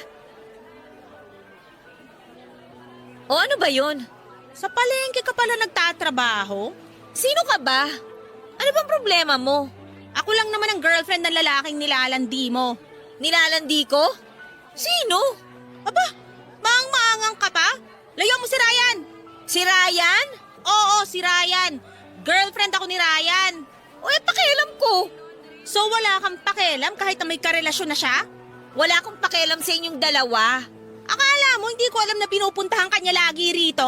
O ano ba yun? Sa palengke ka pala nagtatrabaho? Sino ka ba? Ano bang problema mo? Ako lang naman ang girlfriend ng lalaking nilalandi mo. Nilalandi ko? Sino? Aba, maang-maangang ka pa? Layo mo si Ryan. Si Ryan? Oo, si Ryan. Girlfriend ako ni Ryan. O pakialam ko. So wala kang pakialam kahit na may karelasyon na siya? Wala akong pakialam sa inyong dalawa. Akala mo hindi ko alam na pinupuntahan ka niya lagi rito?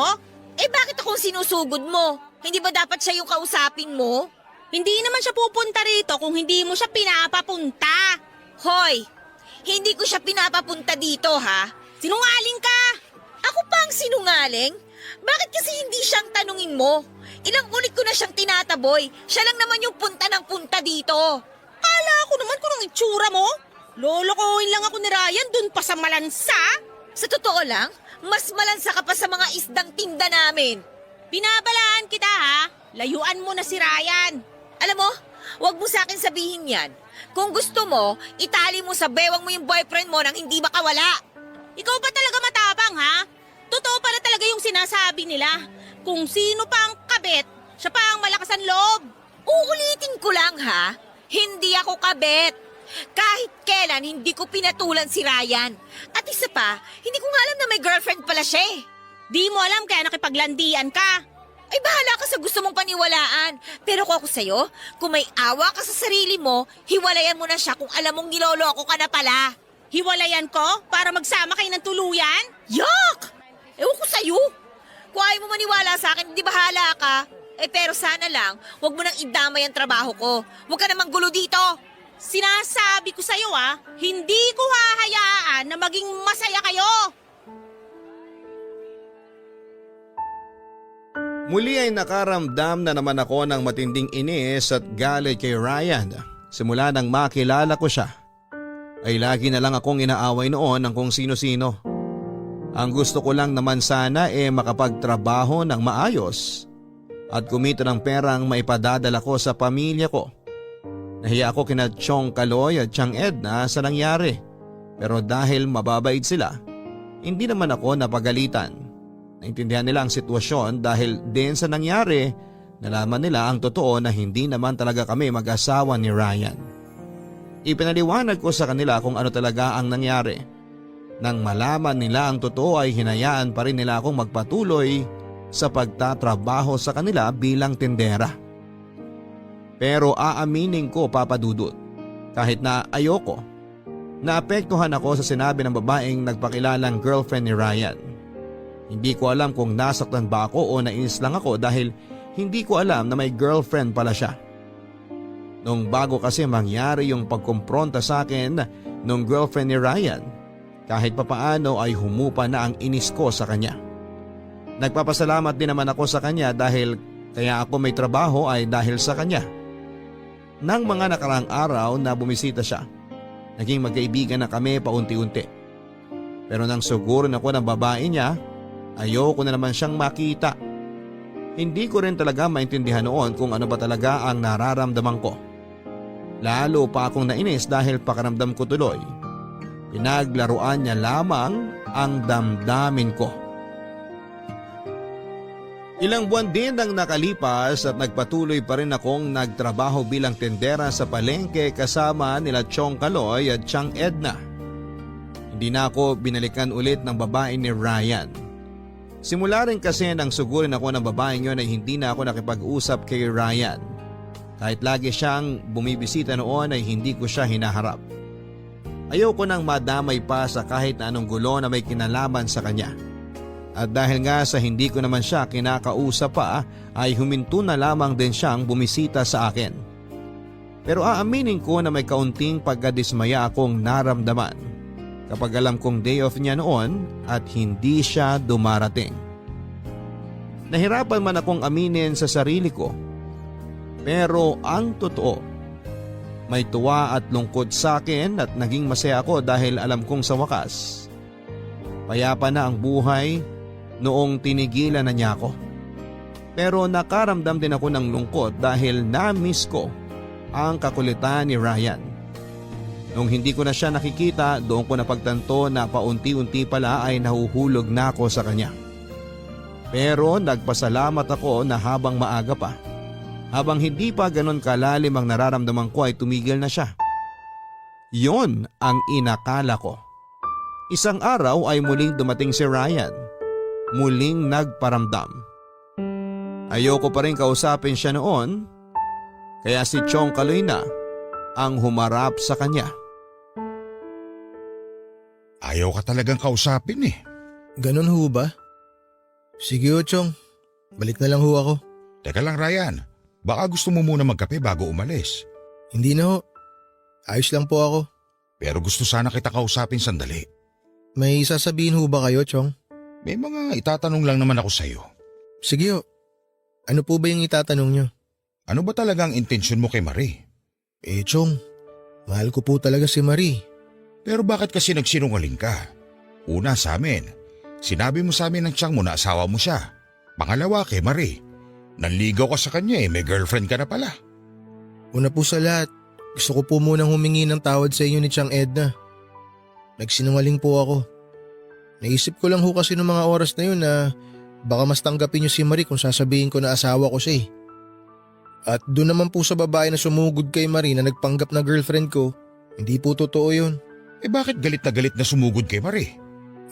Bakit akong sinusugod mo? Hindi ba dapat siya yung kausapin mo? Hindi naman siya pupunta rito kung hindi mo siya pinapapunta. Hoy, hindi ko siya pinapapunta dito ha. Sinungaling ka! Ako pa ang sinungaling? Bakit kasi hindi siyang tanungin mo? Ilang ulit ko na siyang tinataboy. Siya lang naman yung punta ng punta dito. Kala ko naman kung ang itsura mo. Lolokohin lang ako ni Ryan dun pa sa malansa. Sa totoo lang, mas malansa ka pa sa mga isdang tinda namin. Binabalaan kita ha. Layuan mo na si Ryan. Alam mo, wag mo sa akin sabihin yan. Kung gusto mo, itali mo sa bewang mo yung boyfriend mo nang hindi makawala. Ikaw ba talaga matapang ha? Totoo pala talaga yung sinasabi nila. Kung sino pa ang kabit, siya pa ang malakas ang loob. Uulitin ko lang ha, hindi ako kabet. Kahit kailan hindi ko pinatulan si Ryan. At isa pa, hindi ko nga alam na may girlfriend pala siya eh. Di mo alam kaya nakipaglandian ka. Ay bahala ka sa gusto mong paniwalaan. Pero kung ako sa'yo, kung may awa ka sa sarili mo, hiwalayan mo na siya kung alam mong niloloko ka na pala. Hiwalayan ko para magsama kayo ng tuluyan? Yuck! Ewan ko sa'yo. Kung ayaw mo maniwala sa akin, hindi bahala ka. Pero sana lang, huwag mo nang idamay ang trabaho ko. Huwag ka namang gulo dito. Sinasabi ko sa'yo hindi ko hahayaan na maging masaya kayo. Muli ay nakaramdam na naman ako ng matinding inis at galit kay Ryan. Simula nang makilala ko siya, ay lagi na lang akong inaaway noon ng kung sino-sino. Ang gusto ko lang naman sana makapagtrabaho ng maayos at kumita ng perang maipadadala ko sa pamilya ko. Nahiya ako kina Chong Kaloy at Chang Edna sa nangyari. Pero dahil mababait sila, hindi naman ako napagalitan. Naintindihan nila ang sitwasyon dahil din sa nangyari, nalaman nila ang totoo na hindi naman talaga kami mag-asawa ni Ryan. Ipinaliwanag ko sa kanila kung ano talaga ang nangyari. Nang malaman nila ang totoo ay hinayaan pa rin nila akong magpatuloy sa pagtatrabaho sa kanila bilang tindera. Pero aaminin ko, Papa Dudut, kahit na ayoko, naapektuhan ako sa sinabi ng babaeng nagpakilalang girlfriend ni Ryan. Hindi ko alam kung nasaktan ba ako o nainis lang ako dahil hindi ko alam na may girlfriend pala siya. Nung bago kasi mangyari yung pagkumpronta sa akin nung girlfriend ni Ryan, kahit papaano ay humupa na ang inis ko sa kanya. Nagpapasalamat din naman ako sa kanya dahil kaya ako may trabaho ay dahil sa kanya. Nang mga nakaraang araw na bumisita siya, naging magkaibigan na kami paunti-unti. Pero nang sugurin ako ng babae niya, ayoko na naman siyang makita. Hindi ko rin talaga maintindihan noon kung ano ba talaga ang nararamdaman ko. Lalo pa akong nainis dahil pakaramdam ko tuloy, pinaglaruan niya lamang ang damdamin ko. Ilang buwan din ang nakalipas at nagpatuloy pa rin akong nagtrabaho bilang tendera sa palengke kasama nila Chong Kaloy at Chang Edna. Hindi na ako binalikan ulit ng babae ni Ryan. Simula rin kasi nang sugurin ako ng babaeng yun ay hindi na ako nakipag-usap kay Ryan. Kahit lagi siyang bumibisita noon ay hindi ko siya hinaharap. Ayoko nang madamay pa sa kahit na anong gulo na may kinalaman sa kanya. At dahil nga sa hindi ko naman siya kinakausap pa ay huminto na lamang din siyang bumisita sa akin. Pero aaminin ko na may kaunting pagkadismaya akong naramdaman kapag alam kong day off niya noon at hindi siya dumarating. Nahirapan man akong aminin sa sarili ko, pero ang totoo, may tuwa at lungkot sa akin at naging masaya ako dahil alam kong sa wakas, payapa na ang buhay noong tinigilan na niya ako. Pero nakaramdam din ako ng lungkot dahil na-miss ko ang kakulitan ni Ryan. Nung hindi ko na siya nakikita, doon ko napagtanto na paunti-unti pala ay nahuhulog na ako sa kanya. Pero nagpasalamat ako na habang maaga pa, habang hindi pa ganon kalalim ang nararamdaman ko ay tumigil na siya. Yon ang inakala ko. Isang araw ay muling dumating si Ryan. Muling nagparamdam. Ayoko pa rin kausapin siya noon, kaya si Chong Kaloy na ang humarap sa kanya. Ayaw ka talagang kausapin eh. Ganon ho ba? Sige ho, Chong. Balik na lang ho ako. Teka lang Ryan, baka gusto mo muna magkape bago umalis. Hindi na ho. Ayos lang po ako. Pero gusto sana kita kausapin sandali. May sasabihin ho ba kayo, Chong? May mga itatanong lang naman ako sa'yo. Sige ho. Ano po ba yung itatanong nyo? Ano ba talaga ang intensyon mo kay Marie? Chong, mahal ko po talaga si Marie. Pero bakit kasi nagsinungaling ka? Una sa amin, sinabi mo sa amin ng tiyang mo na asawa mo siya. Pangalawa kay Marie, nanligaw ka sa kanya may girlfriend ka na pala. Una po sa lahat, gusto ko po munang humingi ng tawad sa inyo ni Chang Edna. Nagsinungaling po ako. Naisip ko lang ho kasi noong mga oras na yun na baka mas tanggapin niyo si Marie kung sasabihin ko na asawa ko siya eh. At doon naman po sa babae na sumugod kay Marie na nagpanggap na girlfriend ko, hindi po totoo yun. Bakit galit na sumugod kay Marie?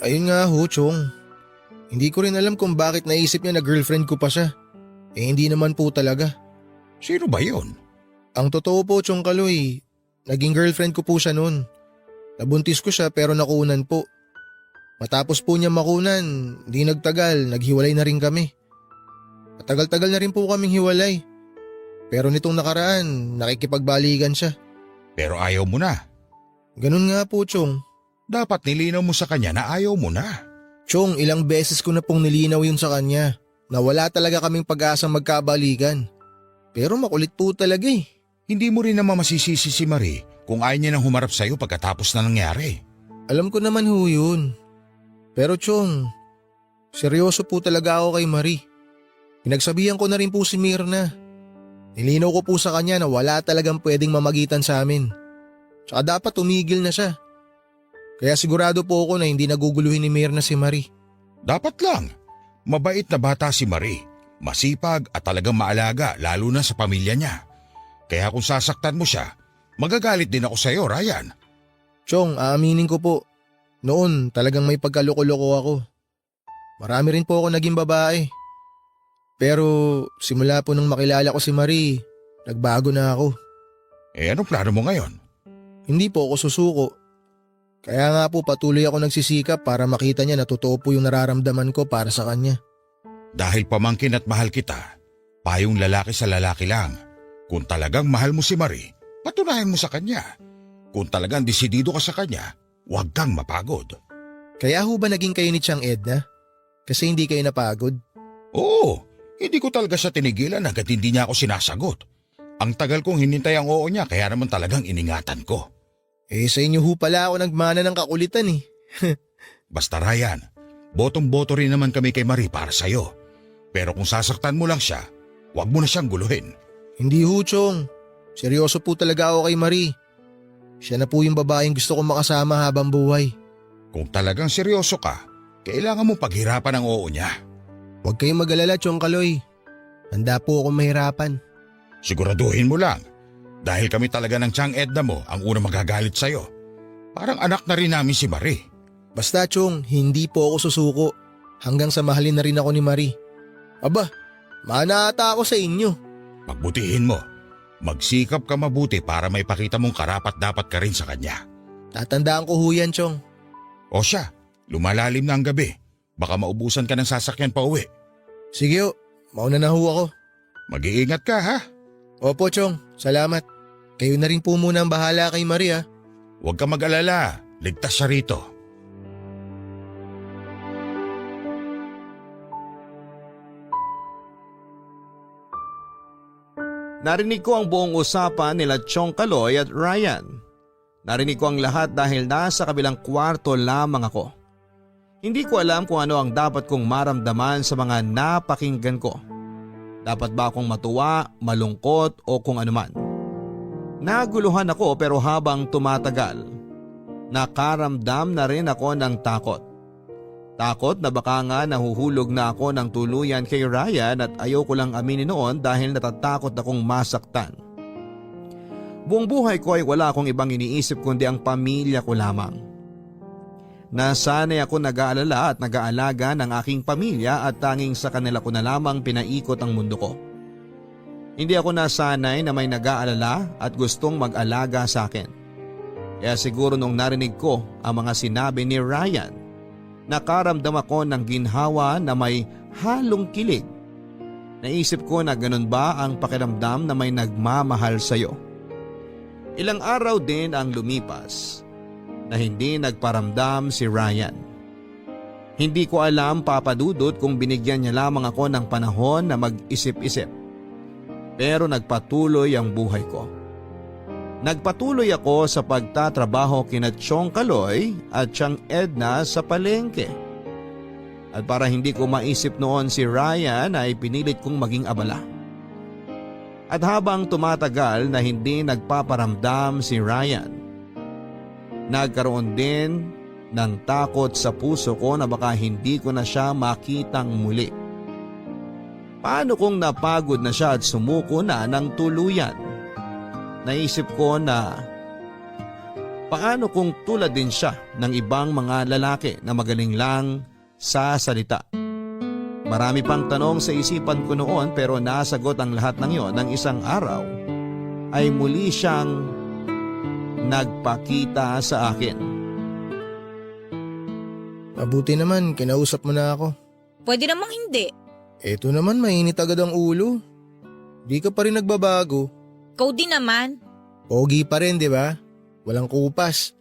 Ayun nga ho, Chong. Hindi ko rin alam kung bakit naisip niya na girlfriend ko pa siya. Hindi naman po talaga. Sino ba yun? Ang totoo po, Chong Kaloy, naging girlfriend ko po siya noon. Nabuntis ko siya pero nakunan po. Matapos po niya makunan, di nagtagal, naghiwalay na rin kami. Matagal-tagal na rin po kaming hiwalay. Pero nitong nakaraan, nakikipagbalikan siya. Pero ayaw mo na. Ganun nga po, Chong. Dapat nilinaw mo sa kanya na ayaw mo na. Chong, ilang beses ko na pong nilinaw yun sa kanya na wala talaga kaming pag-asang magkabalikan. Pero makulit po talaga eh. Hindi mo rin naman masisisi si Marie kung ayaw niya nang humarap sa'yo pagkatapos na nangyari. Alam ko naman ho yun. Pero Chong, seryoso po talaga ako kay Marie. Pinagsabihan ko na rin po si Mirna. Nilinaw ko po sa kanya na wala talagang pwedeng mamagitan sa amin. Tsaka dapat tumigil na siya. Kaya sigurado po ako na hindi naguguluhin ni Mirna si Marie. Dapat lang. Mabait na bata si Marie. Masipag at talagang maalaga lalo na sa pamilya niya. Kaya kung sasaktan mo siya, magagalit din ako sa iyo, Ryan. Chong, aaminin ko po. Noon talagang may pagkaloko-loko ako. Marami rin po ako naging babae. Pero simula po nung makilala ko si Marie, nagbago na ako. Anong plano mo ngayon? Hindi po ako susuko. Kaya nga po patuloy ako nagsisikap para makita niya na totoo po yung nararamdaman ko para sa kanya. Dahil pamangkin at mahal kita, payong lalaki sa lalaki lang. Kung talagang mahal mo si Marie, patunayan mo sa kanya. Kung talagang desidido ka sa kanya, huwag kang mapagod. Kaya ho ba naging kayo ni Chang Edna? Kasi hindi kayo napagod? Oo, hindi ko talaga siya tinigilan hanggat hindi niya ako sinasagot. Ang tagal kong hinintay ang oo niya kaya naman talagang iningatan ko. Sa inyo ho pala ako nagmana ng kakulitan eh. Basta Ryan, botong-boto rin naman kami kay Marie para sa'yo. Pero kung sasaktan mo lang siya, huwag mo na siyang guluhin. Hindi ho, Chong. Seryoso po talaga ako kay Marie. Siya na po yung babaeng gusto kong makasama habang buhay. Kung talagang seryoso ka, kailangan mo paghirapan ang oo niya. Huwag kayong mag-alala, Chong Kaloy. Handa po akong mahirapan. Siguraduhin mo lang. Dahil kami talaga ng Chang Edna mo ang unang magagalit sa'yo. Parang anak na rin namin si Marie. Basta, Chong, hindi po ako susuko. Hanggang sa mahalin na rin ako ni Marie. Aba, mana ata ako sa inyo. Pagbutihin mo. Magsikap ka mabuti para may pakita mong karapat-dapat ka rin sa kanya. Tatandaan ko ho yan, Chong. O siya, lumalalim na ang gabi. Baka maubusan ka ng sasakyan pa uwi. Sige ho, mauna na ho ako. Mag-iingat ka ha. Opo, Chong. Salamat. Kayo na rin po muna ang bahala kay Maria. Huwag ka mag-alala. Ligtas siya rito. Narinig ko ang buong usapan nila Chong Kaloy at Ryan. Narinig ko ang lahat dahil nasa kabilang kwarto lamang ako. Hindi ko alam kung ano ang dapat kong maramdaman sa mga napakinggan ko. Dapat ba akong matuwa, malungkot o kung anuman? Naguluhan ako pero habang tumatagal, nakaramdam na rin ako ng takot. Takot na baka nga nahuhulog na ako ng tuluyan kay Ryan at ayoko lang aminin noon dahil natatakot akong masaktan. Buong buhay ko ay wala akong ibang iniisip kundi ang pamilya ko lamang. Nasanay ako nag-aalala at nag-aalaga ng aking pamilya at tanging sa kanila ko na lamang pinaikot ang mundo ko. Hindi ako nasanay na may nag-aalala at gustong mag-alaga sa akin. Kaya siguro nung narinig ko ang mga sinabi ni Ryan, nakaramdam ako ng ginhawa na may halong kilig. Naisip ko na ganun ba ang pakiramdam na may nagmamahal sa'yo. Ilang araw din ang lumipas na hindi nagparamdam si Ryan. Hindi ko alam, Papa Dudut, kung binigyan niya lamang ako ng panahon na mag-isip-isip. Pero nagpatuloy ang buhay ko. Nagpatuloy ako sa pagtatrabaho kina Chong Kaloy at Chang Edna sa palengke. At para hindi ko maisip noon si Ryan ay pinilit kong maging abala. At habang tumatagal na hindi nagpaparamdam si Ryan, nagkaroon din ng takot sa puso ko na baka hindi ko na siya makitang muli. Paano kung napagod na siya at sumuko na ng tuluyan? Naisip ko na paano kung tulad din siya ng ibang mga lalaki na magaling lang sa salita? Marami pang tanong sa isipan ko noon pero nasagot ang lahat ng iyon ng isang araw ay muli siyang nagpakita sa akin. Mabuti naman, kinausap mo na ako. Pwede namang hindi. Eto naman, mainit agad ang ulo. Di ka pa rin nagbabago. Ikaw din naman. Pogi pa rin, di ba? Walang kupas.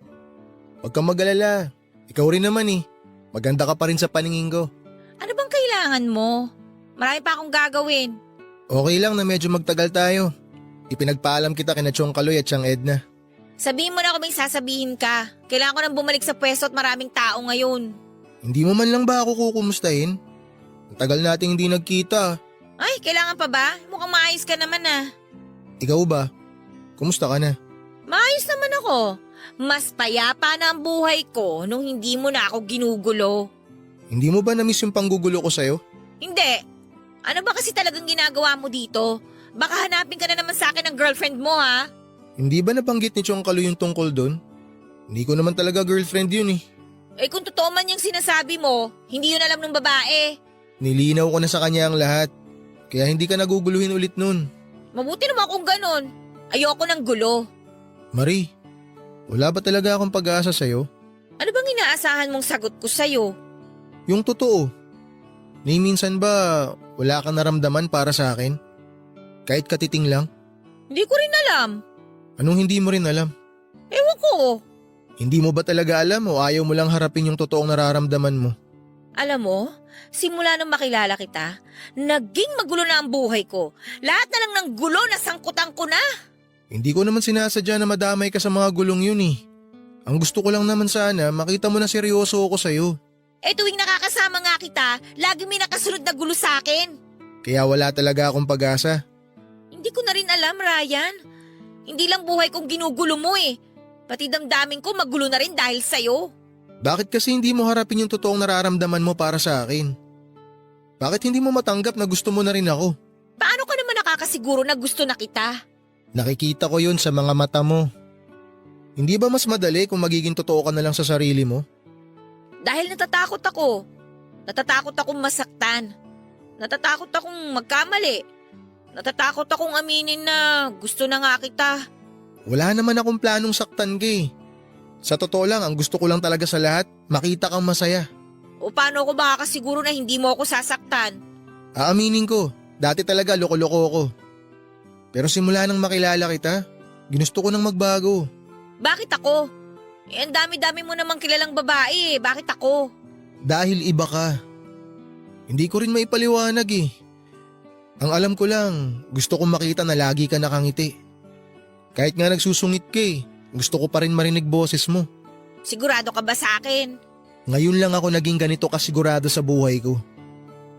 Huwag kang mag-alala. Ikaw rin naman eh. Maganda ka pa rin sa paningin ko. Ano bang kailangan mo? Marami pa akong gagawin. Okay lang na medyo magtagal tayo. Ipinagpaalam kita kina Chong Kaloy at Chang Edna. Sabihin mo na kung may sasabihin ka. Kailangan ko nang bumalik sa pwesto at maraming tao ngayon. Hindi mo man lang ba ako kukumustahin? Ang tagal nating hindi nagkita. Ay, kailangan pa ba? Mukhang maayos ka naman ah. Ikaw ba? Kumusta ka na? Maayos naman ako. Mas payapa na ang buhay ko nung hindi mo na ako ginugulo. Hindi mo ba na-miss yung panggugulo ko sa'yo? Hindi. Ano ba kasi talagang ginagawa mo dito? Baka hanapin ka na naman sa akin ng girlfriend mo ha? Hindi ba nabanggit ni Chong Kalu yung tungkol doon? Hindi ko naman talaga girlfriend yun eh. Eh kung totoo man yung sinasabi mo, hindi yun alam ng babae. Nilinaw ko na sa kanya ang lahat. Kaya hindi ka naguguluhin ulit nun. Mabuti naman kung ganun. Ayoko ng gulo. Marie, wala ba talaga akong pag-asa sa'yo? Ano bang inaasahan mong sagot ko sa'yo? Yung totoo. Ni minsan ba wala kang naramdaman para sa akin? Kahit katiting lang? Hindi ko rin alam. Anong hindi mo rin alam? Ewan ko. Hindi mo ba talaga alam o ayaw mo lang harapin yung totoong nararamdaman mo? Alam mo, simula nung makilala kita, naging magulo na ang buhay ko. Lahat na lang ng gulo na sangkutan ko na. Hindi ko naman sinasadya na madamay ka sa mga gulong yun eh. Ang gusto ko lang naman sana makita mo na seryoso ako sa'yo. Eh tuwing nakakasama nga kita, lagi may nakasunod na gulo sa akin. Kaya wala talaga akong pag-asa. Hindi ko na rin alam, Ryan. Hindi lang buhay kong ginugulo mo eh. Pati damdamin ko magulo na rin dahil sa'yo. Bakit kasi hindi mo harapin yung totoong nararamdaman mo para sa akin? Bakit hindi mo matanggap na gusto mo na rin ako? Paano ka naman nakakasiguro na gusto na kita? Nakikita ko yun sa mga mata mo. Hindi ba mas madali kung magiging totoo ka na lang sa sarili mo? Dahil natatakot ako. Natatakot akong masaktan. Natatakot akong magkamali. Natatakot akong aminin na gusto na nga kita. Wala naman akong planong saktan ka eh. Sa totoo lang, ang gusto ko lang talaga sa lahat, makita kang masaya. O paano ako makakasiguro na hindi mo ako sasaktan? Aaminin ko, dati talaga loko-loko ako. Pero simula nang makilala kita, ginusto ko nang magbago. Bakit ako? Eh, ang dami-dami mo namang kilalang babae eh. Bakit ako? Dahil iba ka. Hindi ko rin maipaliwanag eh. Ang alam ko lang, gusto kong makita na lagi ka nakangiti. Kahit nga nagsusungit ka eh, gusto ko pa rin marinig boses mo. Sigurado ka ba sa akin? Ngayon lang ako naging ganito kasigurado sa buhay ko.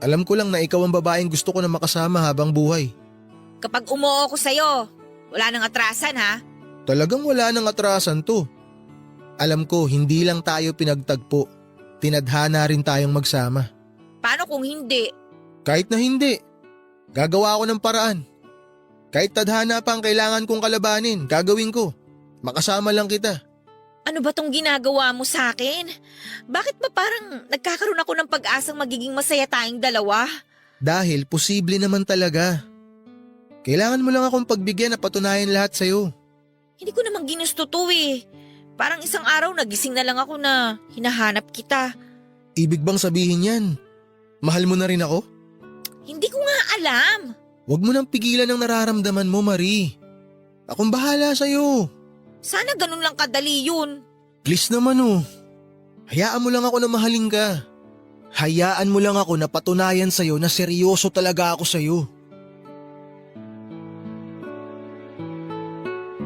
Alam ko lang na ikaw ang babaeng gusto ko na makasama habang buhay. Kapag umuo ko sa'yo, wala nang atrasan ha? Talagang wala nang atrasan to. Alam ko, hindi lang tayo pinagtagpo. Tinadhana rin tayong magsama. Paano kung hindi? Kahit na hindi, gagawa ako ng paraan. Kahit tadhana pa ang kailangan kong kalabanin, gagawin ko. Makasama lang kita. Ano ba tong ginagawa mo sa akin? Bakit ba parang nagkakaroon ako ng pag-asang magiging masaya tayong dalawa? Dahil posible naman talaga. Kailangan mo lang akong pagbigyan na patunayan lahat sa'yo. Hindi ko namang ginusto to eh. Parang isang araw nagising na lang ako na hinahanap kita. Ibig bang sabihin yan? Mahal mo na rin ako? Hindi ko nga alam. Huwag mo nang pigilan ang nararamdaman mo, Marie. Akong bahala sa'yo. Sana ganun lang kadali yun. Please naman oh. Hayaan mo lang ako na mahalin ka. Hayaan mo lang ako na patunayan sa'yo na seryoso talaga ako sa'yo.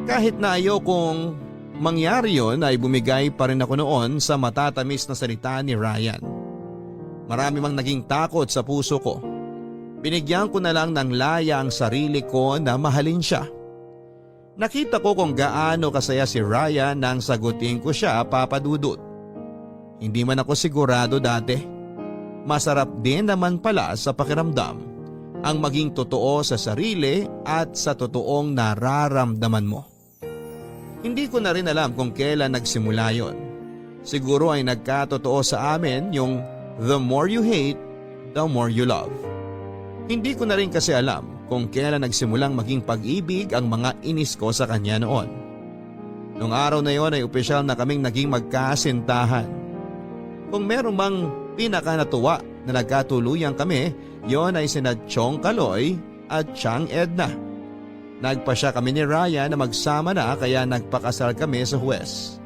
Kahit na ayokong mangyari yon ay bumigay pa rin ako noon sa matatamis na salita ni Ryan. Marami mang naging takot sa puso ko. Binigyan ko na lang ng laya ang sarili ko na mahalin siya. Nakita ko kung gaano kasaya si Ryan nang sagutin ko siya, Papa Dudut. Hindi man ako sigurado dati. Masarap din naman pala sa pakiramdam ang maging totoo sa sarili at sa totoong nararamdaman mo. Hindi ko na rin alam kung kailan nagsimula yon. Siguro ay nagkatotoo sa amin yung the more you hate, the more you love. Hindi ko na rin kasi alam kung kailan nagsimulang maging pag-ibig ang mga inis ko sa kanya noon. Noong araw na yon ay opisyal na kaming naging magkasintahan. Kung meron mang pinakanatuwa na nagkatuluyan kami, yon ay sina Chong Kaloy at Chang Edna. Nagpasya kami ni Ryan na magsama na kaya nagpakasal kami sa huwes.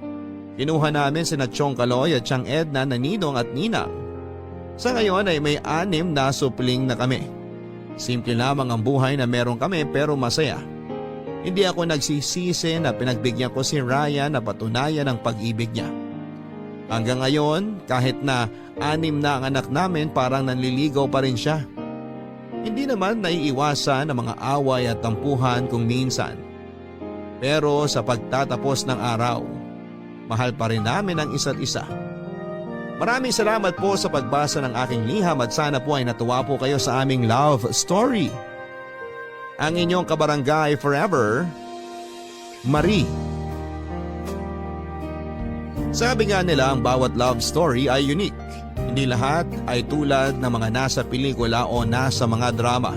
Kinuha namin sina Chong Kaloy at Chang Edna na ninong at ninang. Sa ngayon ay may 6 na supling na kami. Simple lamang ang buhay na meron kami pero masaya. Hindi ako nagsisisi na pinagbigyan ko si Ryan na patunayan ang pag-ibig niya. Hanggang ngayon, kahit na 6 na ang anak namin, parang nanliligaw pa rin siya. Hindi naman naiiwasan ang mga away at tampuhan kung minsan. Pero sa pagtatapos ng araw, mahal pa rin namin ang isa't isa. Maraming salamat po sa pagbasa ng aking liham at sana po ay natuwa po kayo sa aming love story. Ang inyong kabarangay forever, Marie. Sabi nga nila ang bawat love story ay unique. Hindi lahat ay tulad ng mga nasa pelikula o nasa mga drama.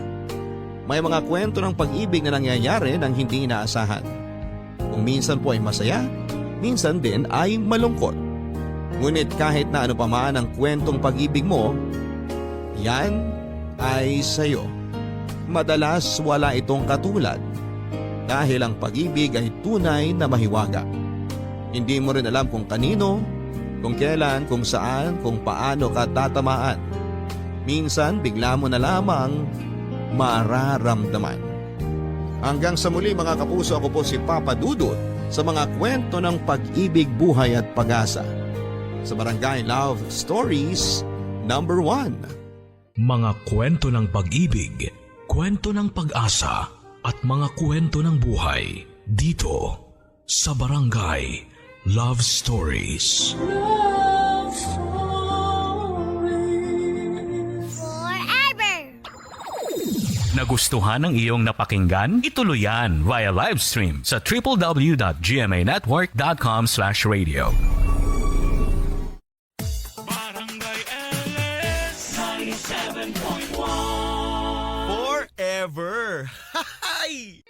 May mga kwento ng pag-ibig na nangyayari nang hindi inaasahan. Kung minsan po ay masaya, minsan din ay malungkot. Ngunit kahit na ano pa man ang kwentong pag-ibig mo, yan ay sayo. Madalas wala itong katulad dahil ang pag-ibig ay tunay na mahiwaga. Hindi mo rin alam kung kanino, kung kailan, kung saan, kung paano ka tatamaan. Minsan bigla mo na lamang mararamdaman. Hanggang sa muli mga kapuso, ako po si Papa Dudut sa mga kwento ng pag-ibig, buhay at pag-asa. Sa Barangay Love Stories number 1. Mga kwento ng pag-ibig, kwento ng pag-asa at mga kwento ng buhay dito sa Barangay Love Stories. Nagustuhan ng iyong napakinggan? Ituloy yan via live stream sa www.gmanetwork.com/radio. Forever!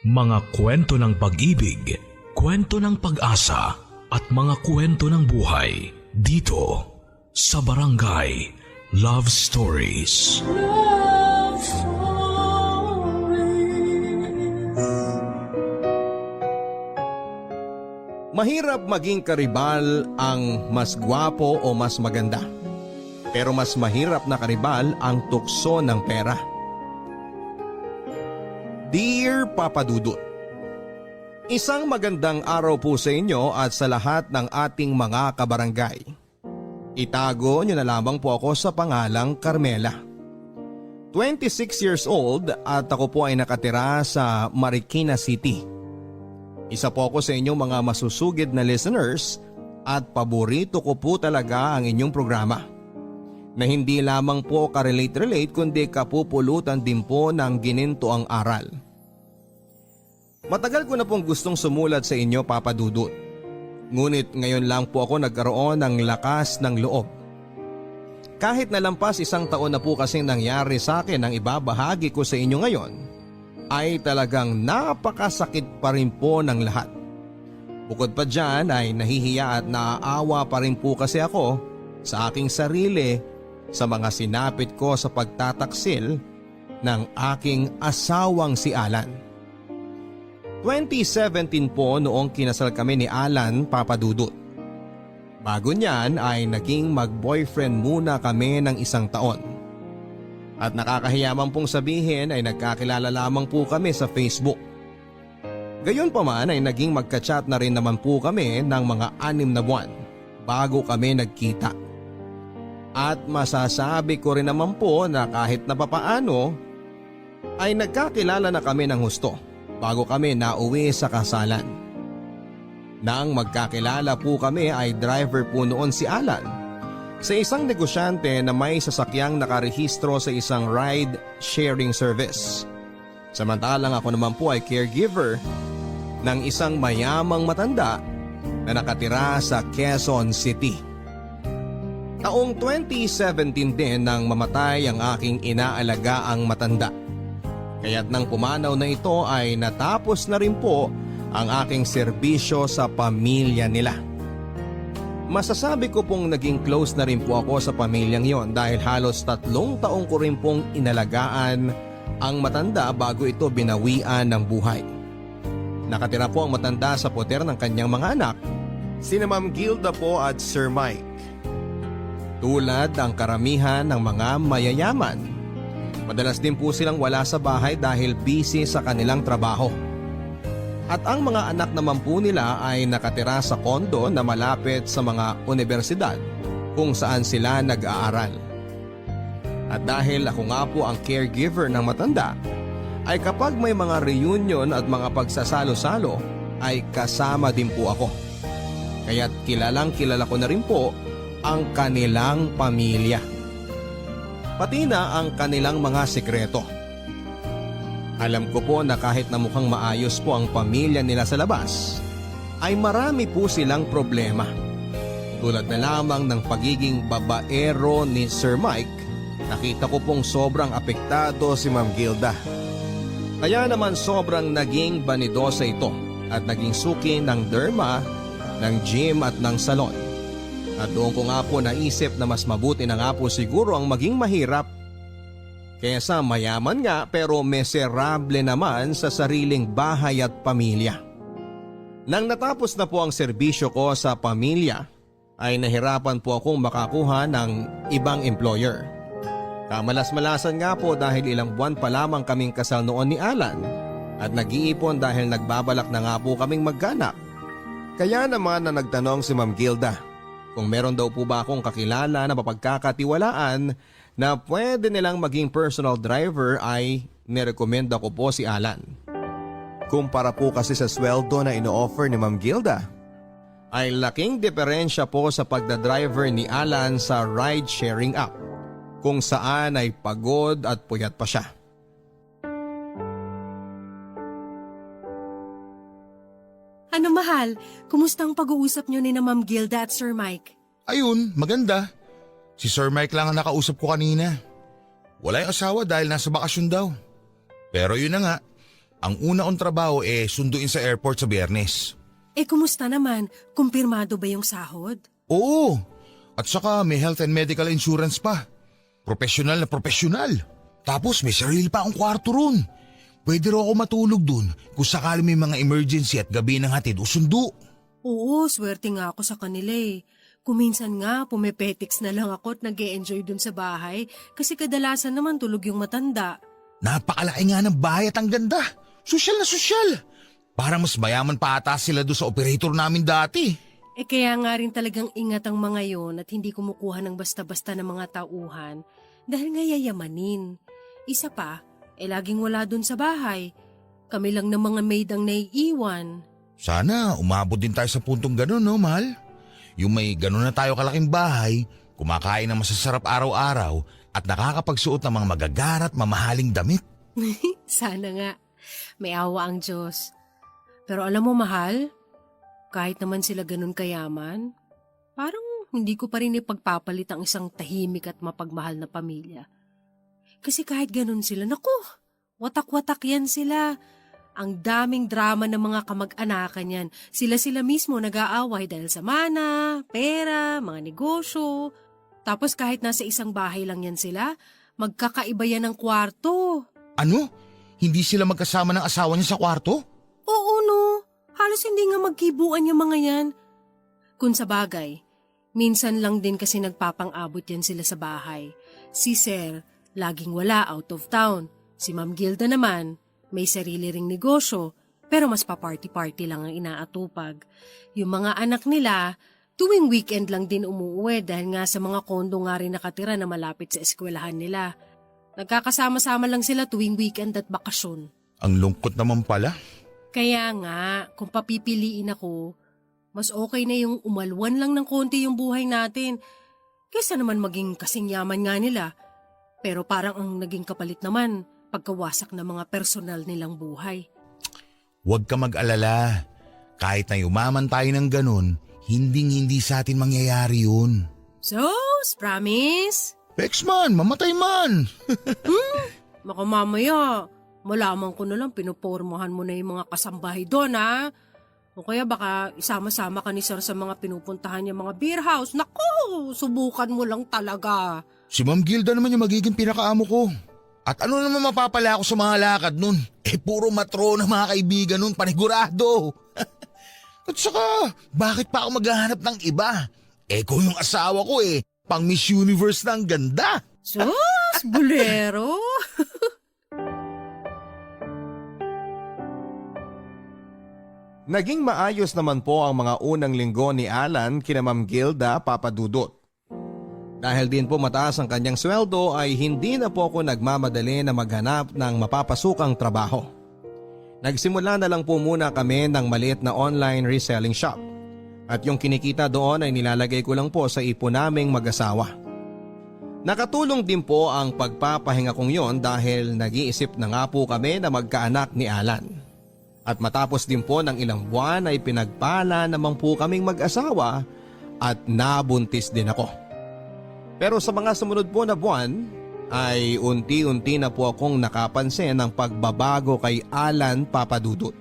Mga kwento ng pag-ibig, kwento ng pag-asa at mga kwento ng buhay dito sa Barangay Love Stories. Mahirap maging karibal ang mas gwapo o mas maganda. Pero mas mahirap na karibal ang tukso ng pera. Dear Papa Dudut, isang magandang araw po sa inyo at sa lahat ng ating mga kabarangay. Itago niyo na lamang po ako sa pangalang Carmela. 26 years old at ako po ay nakatira sa Marikina City. Isa po ako sa inyong mga masusugid na listeners at paborito ko po talaga ang inyong programa. Na hindi lamang po ka-relate kundi kapupulutan din po ng gininto ang aral. Matagal ko na pong gustong sumulat sa inyo, Papa Dudut. Ngunit ngayon lang po ako nagkaroon ng lakas ng loob. Kahit nalampas 1 taon na po kasing nangyari sa akin ang ibabahagi ko sa inyo ngayon, ay talagang napakasakit pa rin po ng lahat. Bukod pa dyan ay nahihiya at naaawa pa rin po kasi ako sa aking sarili sa mga sinapit ko sa pagtataksil ng aking asawang si Alan. 2017 po noong kinasal kami ni Alan, Papa Dudut. Bago niyan ay naging mag-boyfriend muna kami ng 1 taon. At nakakahiyaman pong sabihin ay nagkakilala lamang po kami sa Facebook. Gayon pa man ay naging magka-chat na rin naman po kami ng mga 6 na buwan bago kami nagkita. At masasabi ko rin naman po na kahit na papaano ay nagkakilala na kami ng husto bago kami nauwi sa kasalan. Nang magkakilala po kami ay driver po noon si Alan sa isang negosyante na may sasakyang nakarehistro sa isang ride sharing service. Samantalang ako naman po ay caregiver ng isang mayamang matanda na nakatira sa Quezon City. Taong 2017 din nang mamatay ang aking inaalagaang matanda. Kaya't nang pumanaw na ito ay natapos na rin po ang aking serbisyo sa pamilya nila. Masasabi ko pong naging close na rin po ako sa pamilyang yon dahil halos 3 taong ko rin pong inalagaan ang matanda bago ito binawian ng buhay. Nakatira po ang matanda sa poder ng kanyang mga anak, sina Ma'am Gilda po at Sir Mike. Tulad ang karamihan ng mga mayayaman, madalas din po silang wala sa bahay dahil busy sa kanilang trabaho. At ang mga anak naman po nila ay nakatira sa kondo na malapit sa mga universidad kung saan sila nag-aaral. At dahil ako nga po ang caregiver ng matanda, ay kapag may mga reunion at mga pagsasalo-salo ay kasama din po ako. Kaya't kilalang kilala ko na rin po ang kanilang pamilya. Pati na ang kanilang mga sekreto. Alam ko po na kahit na mukhang maayos po ang pamilya nila sa labas, ay marami po silang problema. Tulad na lamang ng pagiging babaero ni Sir Mike, nakita ko pong sobrang apektado si Ma'am Gilda. Kaya naman sobrang naging banidosa ito at naging suki ng derma, ng gym at ng salon. At doon ko nga po naisip na mas mabuti na nga po siguro ang maging mahirap kaysa mayaman nga pero miserable naman sa sariling bahay at pamilya. Nang natapos na po ang serbisyo ko sa pamilya, ay nahirapan po akong makakuha ng ibang employer. Kamalas-malasan nga po dahil ilang buwan pa lamang kaming kasal noon ni Alan at nag-iipon dahil nagbabalak na nga po kaming magganap. Kaya naman na nagtanong si Ma'am Gilda kung meron daw po ba akong kakilala na mapagkakatiwalaan na pwede nilang maging personal driver ay nirekomenda ko po si Alan. Kumpara po kasi sa sweldo na ino-offer ni Ma'am Gilda, ay laking diferensya po sa pagdadriver ni Alan sa ride-sharing app, kung saan ay pagod at puyat pa siya. Ano mahal, kumusta ang pag-uusap niyo ni na Ma'am Gilda at Sir Mike? Ayun, maganda. Si Sir Mike lang ang nakausap ko kanina. Wala yung asawa dahil nasa bakasyon daw. Pero yun na nga, ang una kong trabaho sunduin sa airport sa Biyernes. Kumusta naman? Kumpirmado ba yung sahod? Oo, at saka may health and medical insurance pa. Professional na professional. Tapos may sarili pa akong kwarto ron. Pwede rin ako matulog dun kung sakali may mga emergency at gabi ng hatid o sundo. Oo, swerte nga ako sa kanila Kuminsan nga, pumepetiks na lang ako at nag-e-enjoy dun sa bahay kasi kadalasan naman tulog yung matanda. Napakalaki nga ng bahay at ang ganda. Sosyal na sosyal. Parang mas mayaman pa ata sila doon sa operator namin dati. Kaya nga rin talagang ingat ang mga yon at hindi kumukuha ng basta-basta ng mga tauhan dahil nga yayamanin. Isa pa, laging wala dun sa bahay. Kami lang ng mga maid ang naiiwan. Sana umabot din tayo sa puntong gano'n, no, mahal? Yung may gano'n na tayo kalaking bahay, kumakain ng masasarap araw-araw at nakakapagsuot ng mga magagarat mamahaling damit. Sana nga. May awa ang Diyos. Pero alam mo mahal, kahit naman sila ganun kayaman, parang hindi ko pa rin ipagpapalit ang isang tahimik at mapagmahal na pamilya. Kasi kahit ganun sila, naku, watak-watak yan sila. Ang daming drama ng mga kamag-anakan yan. Sila-sila mismo nag-aaway dahil sa mana, pera, mga negosyo. Tapos kahit nasa isang bahay lang yan sila, magkakaiba yan ng kwarto. Ano? Hindi sila magkasama ng asawa niya sa kwarto? Oo no, halos hindi nga magkibuan yung mga yan. Kung sa bagay, minsan lang din kasi nagpapang-abot yan sila sa bahay. Si Sir, laging wala out of town. Si Ma'am Gilda naman, may sarili ring negosyo, pero mas pa-party-party lang ang inaatupag. Yung mga anak nila, tuwing weekend lang din umuwi dahil nga sa mga kondo nga rin nakatira na malapit sa eskwelahan nila. Nagkakasama-sama lang sila tuwing weekend at bakasyon. Ang lungkot naman pala. Kaya nga, kung papipiliin ako, mas okay na yung umalwan lang ng konti yung buhay natin. Kesa naman maging kasing yaman nga nila. Pero parang ang naging kapalit naman, pagkawasak ng mga personal nilang buhay. Huwag ka mag-alala. Kahit na yumaman tayo ng ganun, hinding-hindi sa atin mangyayari yun. So, promise? Pex man, mamatay man. Baka mamaya, malaman ko na lang pinupormahan mo na yung mga kasambahay doon ha. O kaya baka isama-sama ka ni Sir sa mga pinupuntahan niya mga beer house. Naku, subukan mo lang talaga. Si Ma'am Gilda naman yung magiging pinakaamo ko. At ano naman mapapala ako sa mga lakad nun? Puro matrona mga kaibigan nun, panigurado. At saka, bakit pa ako maghahanap ng iba? Kung yung asawa ko pang Miss Universe na ang ganda. Sus, bulero. Naging maayos naman po ang mga unang linggo ni Alan kina Ma'am Gilda, Papa Dudut. Dahil din po mataas ang kanyang sweldo ay hindi na po ako nagmamadali na maghanap ng mapapasukang trabaho. Nagsimula na lang po muna kami ng maliit na online reselling shop at yung kinikita doon ay nilalagay ko lang po sa ipon naming mag-asawa. Nakatulong din po ang pagpapahinga kong yon dahil nag-iisip na nga po kami na magkaanak ni Alan. At matapos din po ng ilang buwan ay pinagpala naman po kaming mag-asawa at nabuntis din ako. Pero sa mga sumunod po na buwan ay unti-unti na po akong nakapansin ng pagbabago kay Alan Papadudut.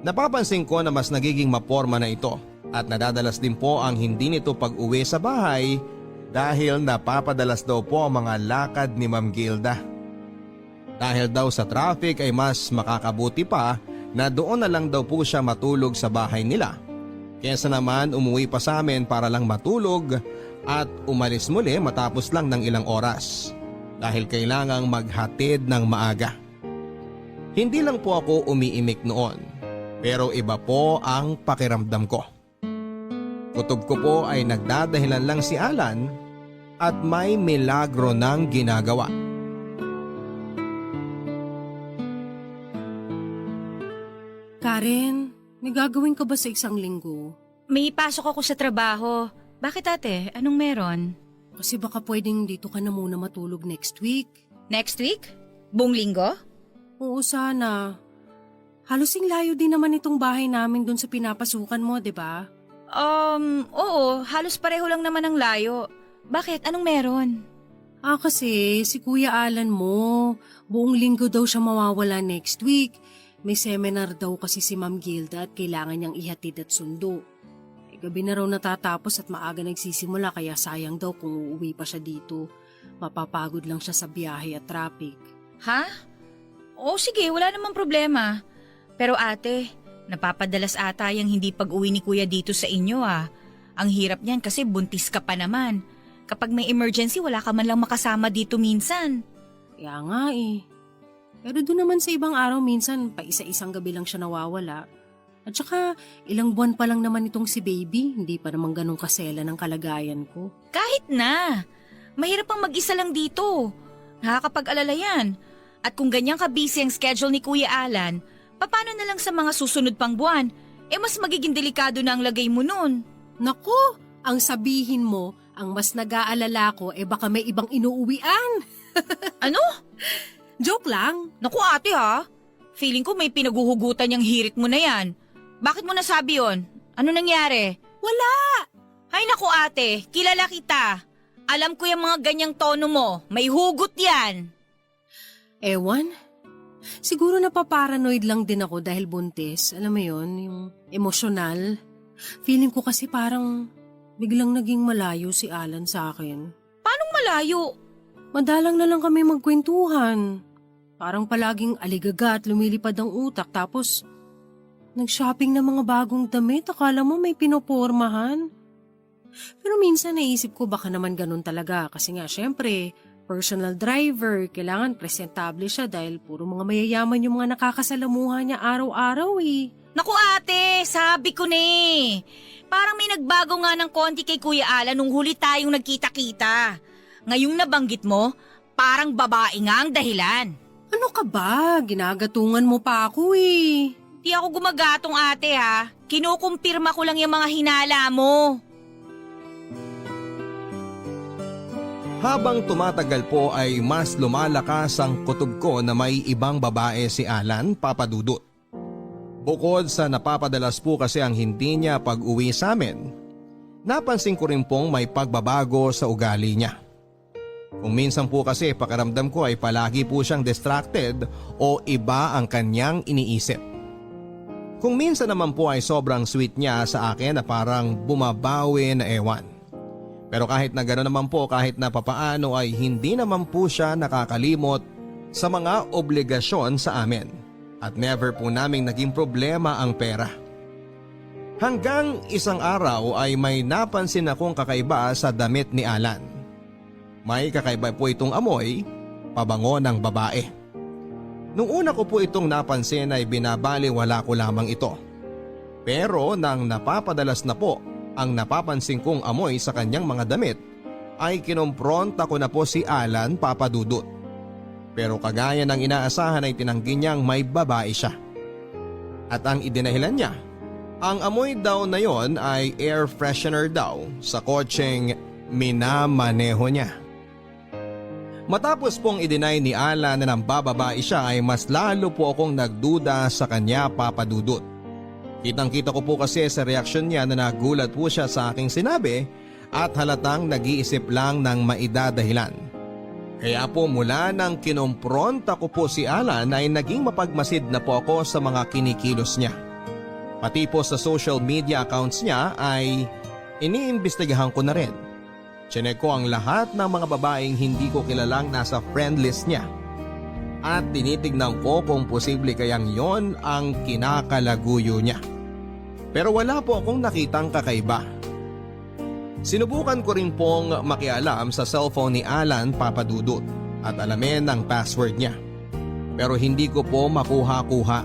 Napapansin ko na mas nagiging maporma na ito at nadadalas din po ang hindi nito pag-uwi sa bahay dahil napapadalas daw po ang mga lakad ni Ma'am Gilda. Dahil daw sa traffic ay mas makakabuti pa na doon na lang daw po siya matulog sa bahay nila. Kesa naman umuwi pa sa amin para lang matulog at umalis muli matapos lang ng ilang oras dahil kailangang maghatid ng maaga. Hindi lang po ako umiimik noon pero iba po ang pakiramdam ko. Kutob ko po ay nagdadahilan lang si Alan at may milagro nang ginagawa. Karen, may gagawin ka ba sa isang linggo? May pasok ako sa trabaho. Bakit ate? Anong meron? Kasi baka pwedeng dito ka na muna matulog next week. Next week? Buong linggo? Oo, sana. Halos layo din naman itong bahay namin dun sa pinapasukan mo, di ba? Oo. Halos pareho lang naman ang layo. Bakit? Anong meron? Kasi si Kuya Alan mo, buong linggo daw siya mawawala next week. May seminar daw kasi si Ma'am Gilda at kailangan niyang ihatid at sundo. Gabi na raw natatapos at maaga nagsisimula kaya sayang daw kung uuwi pa siya dito. Mapapagod lang siya sa biyahe at traffic. Ha? Oo sige, wala namang problema. Pero ate, napapadalas ata yung hindi pag-uwi ni kuya dito sa inyo Ang hirap niyan kasi buntis ka pa naman. Kapag may emergency, wala ka man lang makasama dito minsan. Kaya nga Pero doon naman sa ibang araw minsan pa isa-isang gabi lang siya nawawala. At saka ilang buwan pa lang naman itong si baby, hindi pa naman ganun kasela ng kalagayan ko. Kahit na. Mahirap ang mag-isa lang dito. Nakakapag-alala yan. At kung ganyan ka-busy ang schedule ni Kuya Alan, paano na lang sa mga susunod pang buwan? Mas magiging delikado na ang lagay mo nun. Naku, ang sabihin mo, ang mas nag-aalala ko baka may ibang inuuwian. Ano? Joke lang. Naku ate feeling ko may pinaguhugutan yung hirit mo na yan. Bakit mo nasabi yon? Ano nangyari? Wala! Ay naku ate, kilala kita. Alam ko yung mga ganyang tono mo. May hugot yan. Ewan. Siguro napaparanoid lang din ako dahil buntis. Alam mo yon, yung emosyonal. Feeling ko kasi parang biglang naging malayo si Alan sa akin. Paanong malayo? Madalang na lang kami magkwentuhan. Parang palaging aligaga at lumilipad ang utak tapos nag-shopping ng mga bagong damit, akala mo may pinopormahan. Pero minsan naisip ko baka naman ganun talaga kasi nga syempre, personal driver, kailangan presentable siya dahil puro mga mayayaman yung mga nakakasalamuha niya araw-araw Naku ate, sabi ko na Parang may nagbago nga ng konti kay Kuya Alan nung huli tayong nagkita-kita. Ngayong nabanggit mo, parang babae nga ang dahilan. Ano ka ba? Ginagatungan mo pa ako Di ako gumagatong ate Kinukumpirma ko lang yung mga hinala mo. Habang tumatagal po ay mas lumalakas ang kutob ko na may ibang babae si Alan Papadudut. Bukod sa napapadalas po kasi ang hindi niya pag-uwi sa amin, napansin ko rin pong may pagbabago sa ugali niya. Kung minsan po kasi pakiramdam ko ay palagi po siyang distracted o iba ang kanyang iniisip. Kung minsan naman po ay sobrang sweet niya sa akin na parang bumabawi na ewan. Pero kahit na gano'n naman po, kahit na papaano ay hindi naman po siya nakakalimot sa mga obligasyon sa amin. At never po naming naging problema ang pera. Hanggang isang araw ay may napansin akong kakaiba sa damit ni Alan. May kakaiba po itong amoy, pabango ng babae. Nung una ko po itong napansin ay binabaliwala ko lamang ito. Pero nang napapadalas na po ang napapansin kong amoy sa kanyang mga damit, ay kinompronta ko na po si Alan, Papa Dudut. Pero kagaya ng inaasahan ay tinanggi niyang may babae siya. At ang idinahilan niya, ang amoy daw na yon ay air freshener daw sa kotseng minamaneho niya. Matapos pong i-deny ni Alan na nambababae siya ay mas lalo po akong nagduda sa kanya, Papa Dudut. Kitang-kita ko po kasi sa reaksyon niya na nagulat po siya sa aking sinabi at halatang nag-iisip lang ng maidadahilan. Kaya po mula nang kinompronta ko po si Alan ay naging mapagmasid na po ako sa mga kinikilos niya. Pati po sa social media accounts niya ay iniimbestigahan ko na rin. Chinek ko ang lahat ng mga babaeng hindi ko kilalang nasa friend list niya. At tinitignan ko kung posible kayang yon ang kinakalaguyo niya. Pero wala po akong nakitang kakaiba. Sinubukan ko rin pong makialam sa cellphone ni Alan, Papa Dudut, at alamin ang password niya. Pero hindi ko po makuha-kuha.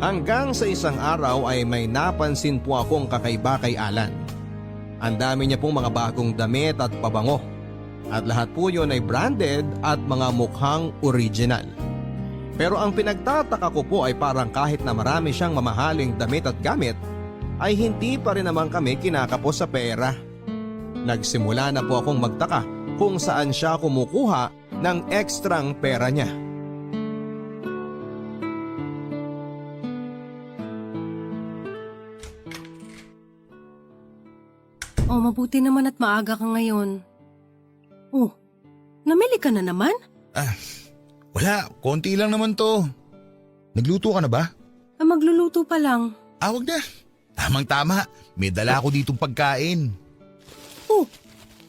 Hanggang sa isang araw ay may napansin po akong kakaiba kay Alan. Ang dami niya pong mga bagong damit at pabango. At lahat po yun ay branded at mga mukhang original. Pero ang pinagtataka ko po ay parang kahit na marami siyang mamahaling damit at gamit, ay hindi pa rin naman kami kinakapos sa pera. Nagsimula na po akong magtaka kung saan siya kumukuha ng ekstrang pera niya. Oh, mabuti naman at maaga ka ngayon. Oh, namili ka na naman? Wala, konti lang naman to. Nagluto ka na ba? Magluluto pa lang. Wag na. Tamang-tama, may dala ako ditong pagkain. Oh,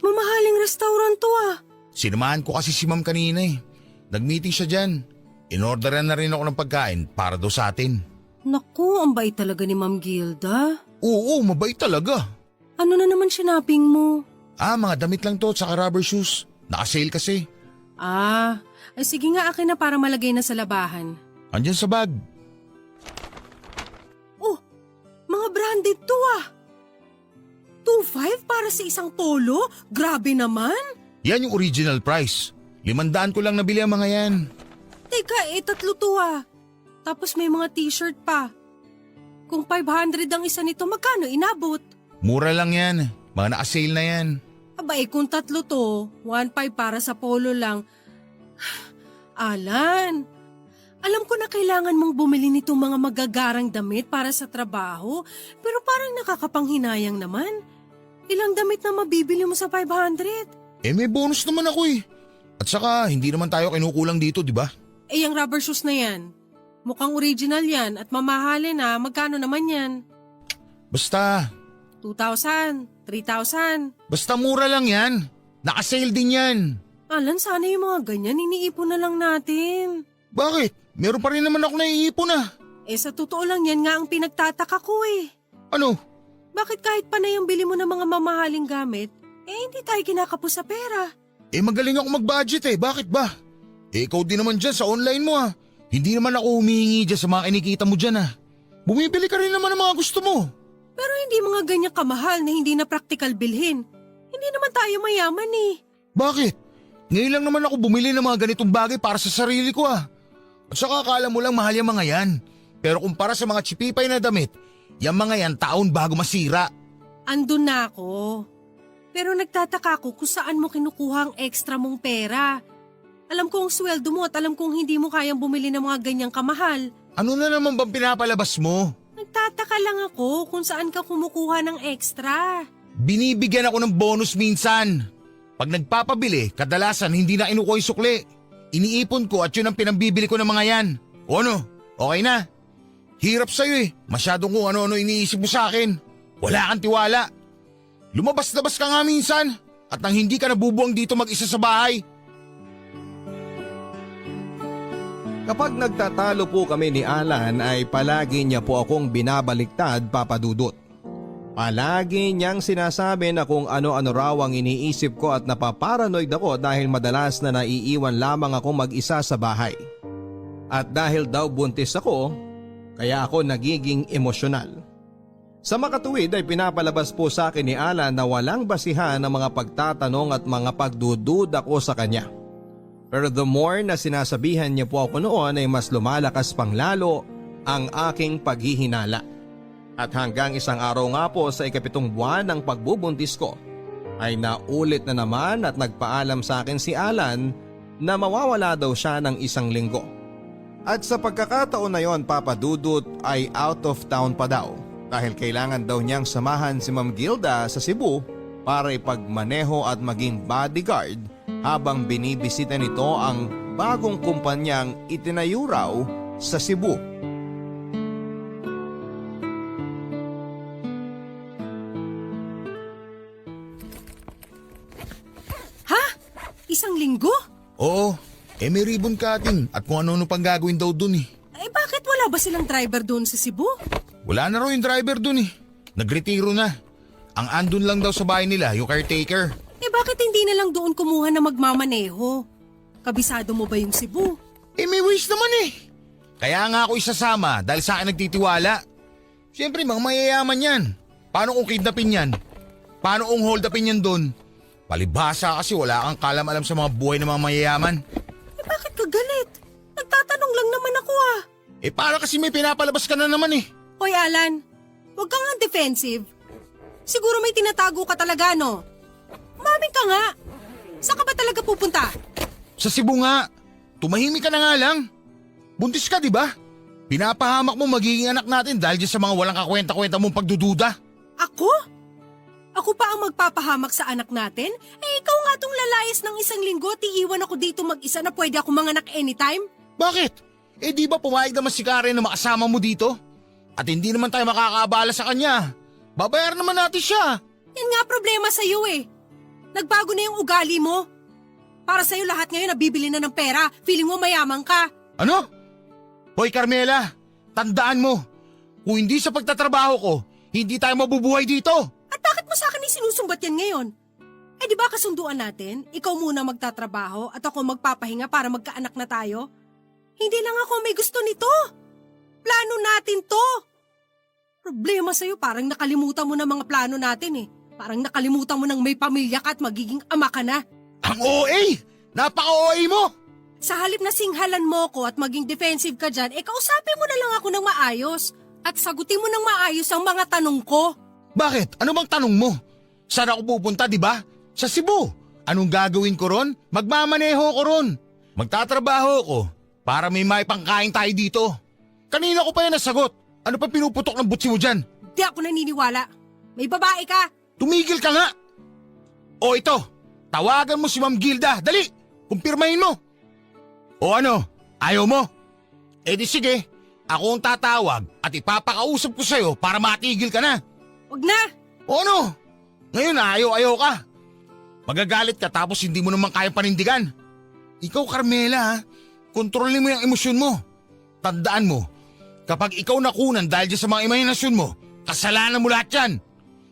mamahaling restaurant to ah. Sinamahan ko kasi si Ma'am kanina eh. Nag-meeting siya dyan. In-orderan na rin ako ng pagkain para daw sa atin. Naku, ang bait talaga ni Ma'am Gilda. Oo, mabait talaga. Ano na naman sinaping mo? Mga damit lang to at saka rubber shoes. Naka-sale kasi. Ay sige nga akin na para malagay na sa labahan. Andyan sa bag. Oh, mga branded to ah. 2,500 para sa isang polo? Grabe naman. Yan yung original price. 500 ko lang nabili ang mga yan. Teka, 3 to ah. Tapos may mga t-shirt pa. Kung 500 ang isa nito, magkano inabot? Mura lang yan. Mga naka-sale na yan. Abay, kung 3 to, 1,500 para sa polo lang. Alan, alam ko na kailangan mong bumili nitong mga magagarang damit para sa trabaho, pero parang nakakapanghinayang naman. Ilang damit na mabibili mo sa 500? May bonus naman ako eh. At saka, hindi naman tayo kinukulang dito, di ba? Yung rubber shoes na yan. Mukhang original yan at mamahalin na. Magkano naman yan? Basta. 2,000, 3,000. Basta mura lang yan. Naka-sale din yan. Alan, sana yung mga ganyan, iniipon na lang natin. Bakit? Meron pa rin naman ako naiipon ah. Sa totoo lang yan nga ang pinagtataka ko eh. Ano? Bakit kahit panay ang bili mo ng mga mamahaling gamit, hindi tayo kinakapos sa pera? Magaling ako mag-budget eh. Bakit ba? Ikaw din naman dyan sa online mo ah. Hindi naman ako humihingi dyan sa mga kinikita mo dyan ah. Bumibili ka rin naman ng mga gusto mo. Pero hindi mga ganyan kamahal na hindi na practical bilhin. Hindi naman tayo mayaman eh. Bakit? Ngayon lang naman ako bumili ng mga ganitong bagay para sa sarili ko ah. At saka akala mo lang mahal yung mga yan. Pero kumpara sa mga chipipay na damit, yung mga yan taon bago masira. Andun na ako. Pero nagtataka ko kung saan mo kinukuha ang extra mong pera. Alam ko ang sweldo mo at alam kong hindi mo kayang bumili ng mga ganyang kamahal. Ano na naman bang pinapalabas mo? Nagtataka lang ako kung saan ka kumukuha ng extra. Binibigyan ako ng bonus minsan. Pag nagpapabili, kadalasan hindi na inukuha yung sukli. Iniipon ko at yun ang pinambibili ko ng mga yan. O ano? Okay na. Hirap sa'yo eh. Masyadong kung ano-ano iniisip mo sa akin. Wala kang tiwala. Lumabas-labas ka nga minsan at nang hindi ka nabubuang dito mag-isa sa bahay. Kapag nagtatalo po kami ni Alan ay palagi niya po akong binabaliktad, Papa Dudut. Palagi niyang sinasabi na kung ano-ano raw ang iniisip ko at napaparanoid ako dahil madalas na naiiwan lamang ako mag-isa sa bahay. At dahil daw buntis ako, kaya ako nagiging emosyonal. Sa makatuwid ay pinapalabas po sa akin ni Alan na walang basihan ang mga pagtatanong at mga pagdududa ko sa kanya. Pero the more na sinasabihan niya po ako noon ay mas lumalakas pang lalo ang aking paghihinala. At hanggang isang araw nga po sa 7th buwan ng pagbubuntis ko ay naulit na naman at nagpaalam sa akin si Alan na mawawala daw siya ng 1 linggo. At sa pagkakataon na yon, Papa Dudut, ay out of town pa daw dahil kailangan daw niyang samahan si Ma'am Gilda sa Cebu para ipagmaneho at maging bodyguard habang binibisita nito ang bagong kumpanyang itinayo raw sa Cebu. Ha? 1 linggo? Oo, may ribbon cutting at kung ano-ano pang gagawin daw dun eh. Bakit wala ba silang driver doon sa Cebu? Wala na raw yung driver dun eh. Nagretiro na. Ang andun lang daw sa bahay nila, yung caretaker. Bakit hindi na lang doon kumuha na magmamaneho? Kabisado mo ba yung Cebu? May wish naman eh. Kaya nga ako isasama dahil sa akin nagtitiwala. Siyempre mga mayayaman yan. Paano kung kidnapin yan? Paano kung hold upin yan dun? Palibhasa kasi wala kang kalam-alam sa mga buhay ng mga mayayaman. Bakit ka galit? Nagtatanong lang naman ako ah. Para kasi may pinapalabas ka na naman eh. Hoy Alan, huwag kang defensive. Siguro may tinatago ka talaga no? Umamin ka nga. Saan ka ba talaga pupunta? Sa Cebu nga. Tumahimik ka na nga lang. Buntis ka, di ba? Pinapahamak mo magiging anak natin dahil dyan sa mga walang kakwenta-kwenta mong pagdududa. Ako? Ako pa ang magpapahamak sa anak natin? Ikaw nga tong lalayas ng 1 linggo at iiwan ako dito mag-isa na pwede ako manganak anytime? Bakit? Di ba pumayag naman si Karen na makasama mo dito? At hindi naman tayo makakaabala sa kanya. Babayaran naman natin siya. Yan nga problema sa'yo eh. Nagbago na yung ugali mo. Para sa'yo lahat ngayon nabibili na ng pera. Feeling mo mayaman ka. Ano? Hoy Carmela, tandaan mo. Kung hindi sa pagtatrabaho ko, hindi tayo mabubuhay dito. At bakit mo sa akin isinusumbat yan ngayon? Di ba kasunduan natin? Ikaw muna magtatrabaho at ako magpapahinga para magkaanak na tayo? Hindi lang ako may gusto nito. Plano natin to. Problema sa'yo, parang nakalimutan mo na mga plano natin eh. Parang nakalimutan mo nang may pamilya ka at magiging ama ka na. Ang OA! Napaka-OA mo! Sa halip na singhalan mo ko at maging defensive ka dyan, kausapin mo na lang ako ng maayos. At sagutin mo ng maayos ang mga tanong ko. Bakit? Ano bang tanong mo? Saan ako pupunta, di ba? Sa Cebu. Anong gagawin ko ron? Magmamaneho ko ron. Magtatrabaho ko para may maipangkain tayo dito. Kanina ko pa yan nasagot. Ano pa pinuputok ng butsi mo dyan? Di ako naniniwala. May babae ka. Tumigil ka nga. O ito, tawagan mo si Ma'am Gilda. Dali, kumpirmahin mo. O ano, ayaw mo? Di sige, ako ang tatawag at ipapakausap ko sa'yo para matigil ka na. Wag na. O ano? Ngayon ayaw ka. Magagalit ka tapos hindi mo naman kaya panindigan. Ikaw Carmela, kontrolin mo yung emosyon mo. Tandaan mo, kapag ikaw nakunan dahil dyan sa mga imahinasyon mo, kasalanan mo lahat yan.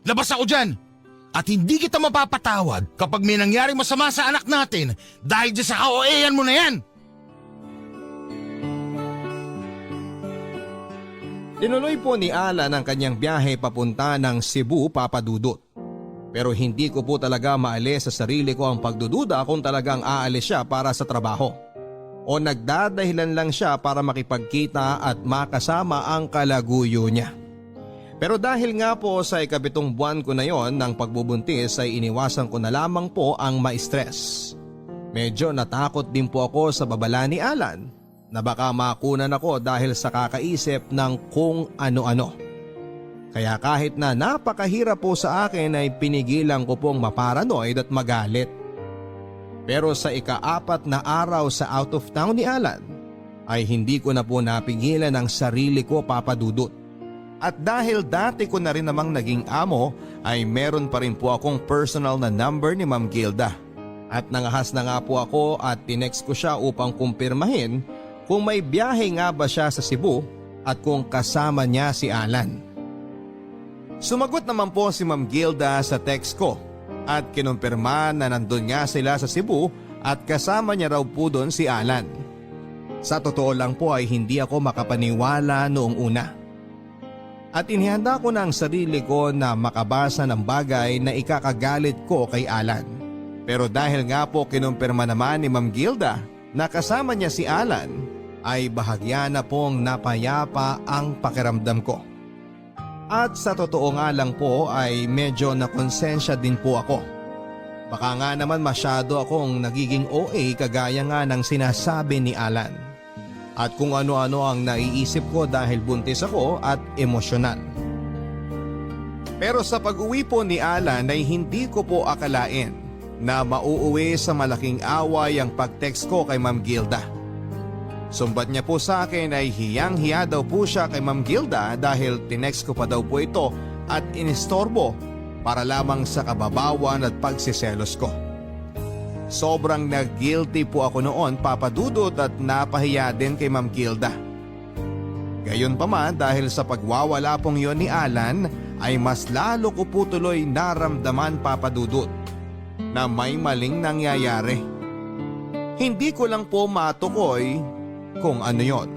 Labas ako dyan. At hindi kita mapapatawad kapag may nangyaring masama sa anak natin dahil dyan sa kaoean mo na yan. Tinuloy po ni Alan ang kanyang biyahe papunta ng Cebu, Papa Dudut. Pero hindi ko po talaga maalis sa sarili ko ang pagdududa kung talagang aalis siya para sa trabaho. O nagdadahilan lang siya para makipagkita at makasama ang kalaguyo niya. Pero dahil nga po sa 7th buwan ko na yon ng pagbubuntis ay iniwasan ko na lamang po ang ma-stress. Medyo natakot din po ako sa babala ni Alan na baka makunan ako dahil sa kakaisip ng kung ano-ano. Kaya kahit na napakahirap po sa akin ay pinigilan ko pong maparanoid at magalit. Pero sa ika-4 na araw sa out of town ni Alan ay hindi ko na po napigilan ang sarili ko, Papa Dudut. At dahil dati ko na rin namang naging amo ay meron pa rin po akong personal na number ni Ma'am Gilda. At nangahas na nga po ako at tinext ko siya upang kumpirmahin kung may biyahe nga ba siya sa Cebu at kung kasama niya si Alan. Sumagot naman po si Ma'am Gilda sa text ko at kinumpirma na nandun nga sila sa Cebu at kasama niya raw po doon si Alan. Sa totoo lang po ay hindi ako makapaniwala noong una. At inihanda ko na ang sarili ko na makabasa ng bagay na ikakagalit ko kay Alan. Pero dahil nga po kinumpirma naman ni Ma'am Gilda na kasama niya si Alan, ay bahagya na pong napayapa ang pakiramdam ko. At sa totoo nga lang po ay medyo nakonsensya din po ako. Baka nga naman masyado akong nagiging OA kagaya nga ng sinasabi ni Alan. At kung ano-ano ang naiisip ko dahil buntis ako at emosyonal. Pero sa pag-uwi po ni Alan ay hindi ko po akalain na mauuwi sa malaking away ang pag-text ko kay Ma'am Gilda. Sumbat niya po sa akin ay hiyang-hiya daw po siya kay Ma'am Gilda dahil tinext ko pa daw po ito at inistorbo para lamang sa kababawan at pagsiselos ko. Sobrang nag-guilty po ako noon, Papa Dudut, at napahiya din kay Ma'am Gilda. Gayon pa man dahil sa pagwawala pong yon ni Alan ay mas lalo ko po tuloy naramdaman, Papa Dudut, na may maling nangyayari. Hindi ko lang po matukoy kung ano yon.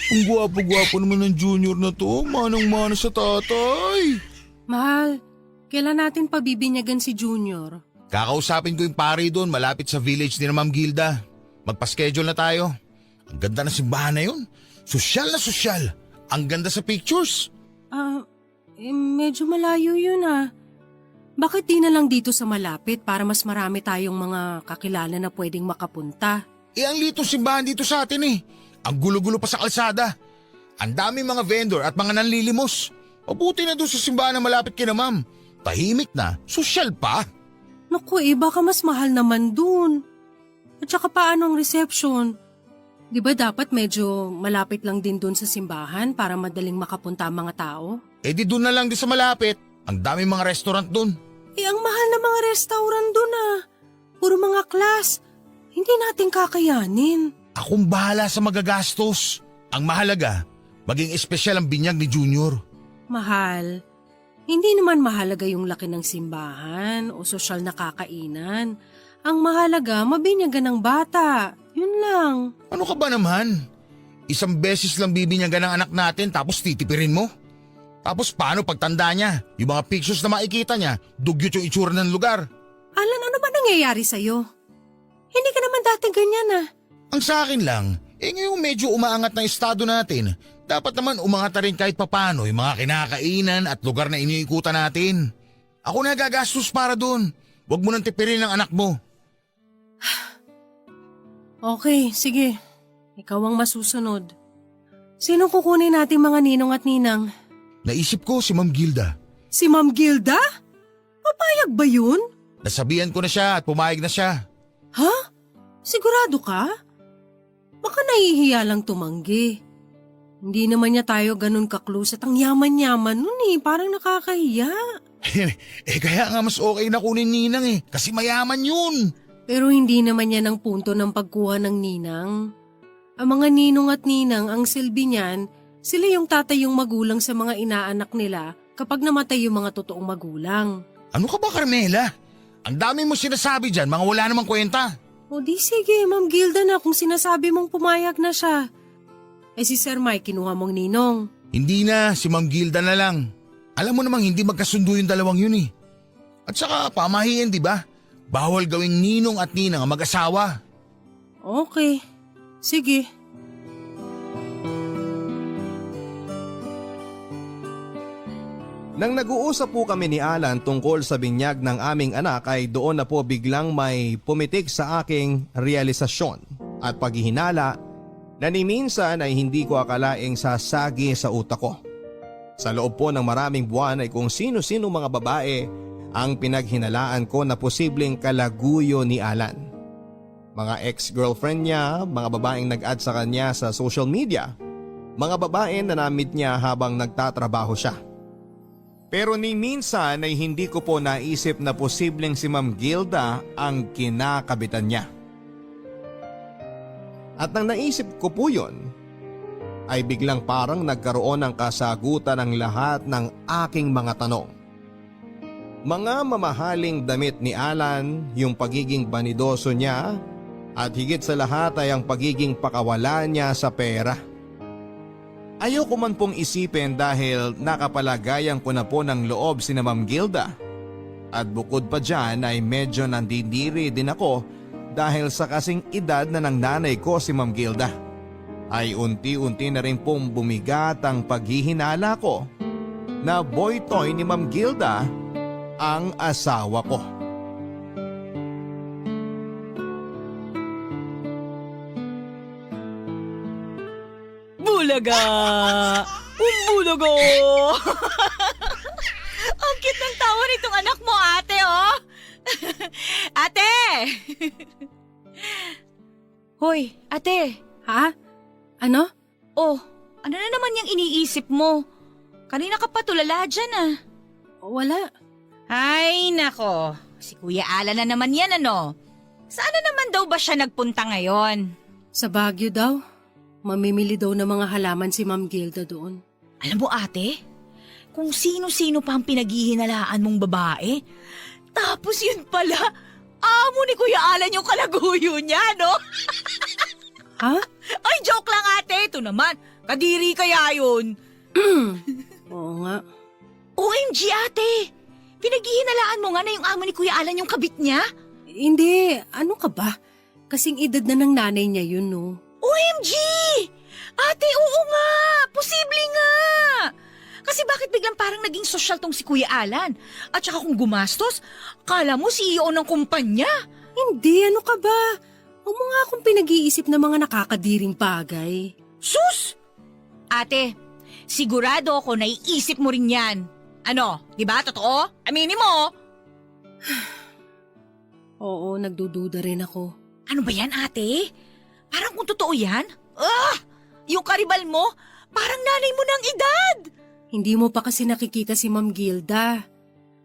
Ang gwapo-gwapo naman ng junior na to, manang-mana sa tatay. Mahal, kailan natin pabibinyagan si Junior? Kakausapin ko yung pare doon malapit sa village ni Ma'am Gilda. Magpa-schedule na tayo. Ang ganda ng simbahan na yun. Sosyal na sosyal. Ang ganda sa pictures. Medyo malayo yun ah. Bakit di na lang dito sa malapit para mas marami tayong mga kakilala na pwedeng makapunta? Ang litong simbahan dito sa atin eh. Ang gulo-gulo pa sa kalsada. Ang daming mga vendor at mga nanlilimos. Mabuti na doon sa simbahan na malapit kina Ma'am. Tahimik na, sosyal pa. Naku baka mas mahal naman dun. At saka paano ang reception? Di ba dapat medyo malapit lang din dun sa simbahan para madaling makapunta ang mga tao? Di doon na lang din sa malapit. Ang daming mga restaurant doon. Ang mahal na mga restaurant dun ah. Puro mga class. Hindi natin kakayanin. Akong bahala sa magagastos. Ang mahalaga, maging espesyal ang binyag ni Junior. Mahal, hindi naman mahalaga yung laki ng simbahan o sosyal na kakainan. Ang mahalaga, mabinyagan ng bata. Yun lang. Ano ka ba naman? Isang beses lang bibinyagan ng anak natin tapos titipirin mo? Tapos paano pagtanda niya? Yung mga pictures na makikita niya, dugyot yung itsura ng lugar. Alan, ano ba nangyayari sa'yo? Hindi ka naman dati ganyan ah. Ang sa akin lang, ngayong medyo umaangat na estado natin, dapat naman umangat na rin kahit papano yung mga kinakainan at lugar na iniikutan natin. Ako na gagastos para doon. Huwag mo nang tipirin ang anak mo. Okay, sige. Ikaw ang masusunod. Sino kukunin natin mga ninong at ninang? Naisip ko si Ma'am Gilda. Si Ma'am Gilda? Papayag ba yun? Nasabihan ko na siya at pumayag na siya. Ha? Sigurado ka? Baka nahihiya lang tumanggi. Hindi naman niya tayo ganun ka-close at ang yaman-yaman nun eh. Parang nakakahiya. Kaya nga mas okay na kunin ninang eh. Kasi mayaman yun. Pero hindi naman yan ang punto ng pagkuha ng ninang. Ang mga ninong at ninang ang silbi niyan, sila yung tatay yung magulang sa mga inaanak nila kapag namatay yung mga totoong magulang. Ano ka ba, Carmela? Ang dami mo sinasabi dyan, mga wala namang kwenta. O di sige, Ma'am Gilda na kung sinasabi mong pumayag na siya. Si Sir Mike kinuha mong ninong. Hindi na, si Ma'am Gilda na lang. Alam mo namang hindi magkasundo yung dalawang yun eh. At saka pamahiin, di ba? Bawal gawing ninong at ninang ang mag-asawa. Okay, sige. Nang nag-uusap po kami ni Alan tungkol sa binyag ng aming anak ay doon na po biglang may pumitik sa aking realisasyon at paghihinala na ni minsan ay hindi ko akalaing sasagi sa utak ko. Sa loob po ng maraming buwan ay kung sino-sino mga babae ang pinaghinalaan ko na posibleng kalaguyo ni Alan. Mga ex-girlfriend niya, mga babaeng nag-add sa kanya sa social media, mga babae na na-meet niya habang nagtatrabaho siya. Pero ni minsan ay hindi ko po naisip na posibleng si Ma'am Gilda ang kinakabitan niya. At nang naisip ko po yun, ay biglang parang nagkaroon ng kasagutan ng lahat ng aking mga tanong. Mga mamahaling damit ni Alan, yung pagiging banidoso niya At higit sa lahat ay ang pagiging pakawala niya sa pera. Ayoko man pong isipin dahil nakapalagayan ko na po ng loob si Ma'am Gilda. At bukod pa dyan ay medyo nandidiri din ako dahil sa kasing edad na ng nanay ko si Ma'am Gilda. Ay unti-unti na rin pong bumigat ang paghihinala ko na boy toy ni Ma'am Gilda ang asawa ko. Bulaga! Bulaga! Ang cute ng tawa nitong anak mo, ate, oh! Ate! Hoy, ate! Ha? Ano? Oh, ano na naman yung iniisip mo? Kanina ka pa tulala dyan, ah. Wala. Ay, nako. Si Kuya Alan na naman yan, ano? Saan na naman daw ba siya nagpunta ngayon? Sa Baguio daw. Mamimili daw ng mga halaman si Ma'am Gilda doon. Alam mo, ate, kung sino-sino pa ang pinaghihinalaan mong babae, tapos yun pala, amo ni Kuya Alan yung kalaguyo niya, no? Ha? Ay, joke lang, ate. Ito naman, kadiri kaya yun. Oo nga. OMG, ate. Pinaghihinalaan mo nga na yung amo ni Kuya Alan yung kabit niya? Hindi, ano ka ba? Kasing edad na ng nanay niya yun, no? OMG! Ate, oo nga! Posible nga! Kasi bakit biglang parang naging sosyal tong si Kuya Alan? At saka kung gumastos, kala mo CEO ng kumpanya. Hindi, ano ka ba? Huwag mo nga akong pinag-iisip ng mga nakakadiring bagay. Sus! Ate, sigurado ako naiisip mo rin yan. Ano, di ba? Totoo? Aminin mo! Oo, nagdududa rin ako. Ano ba yan, ate? Parang kung totoo yan? Yung karibal mo, parang nanay mo ng edad! Hindi mo pa kasi nakikita si Ma'am Gilda.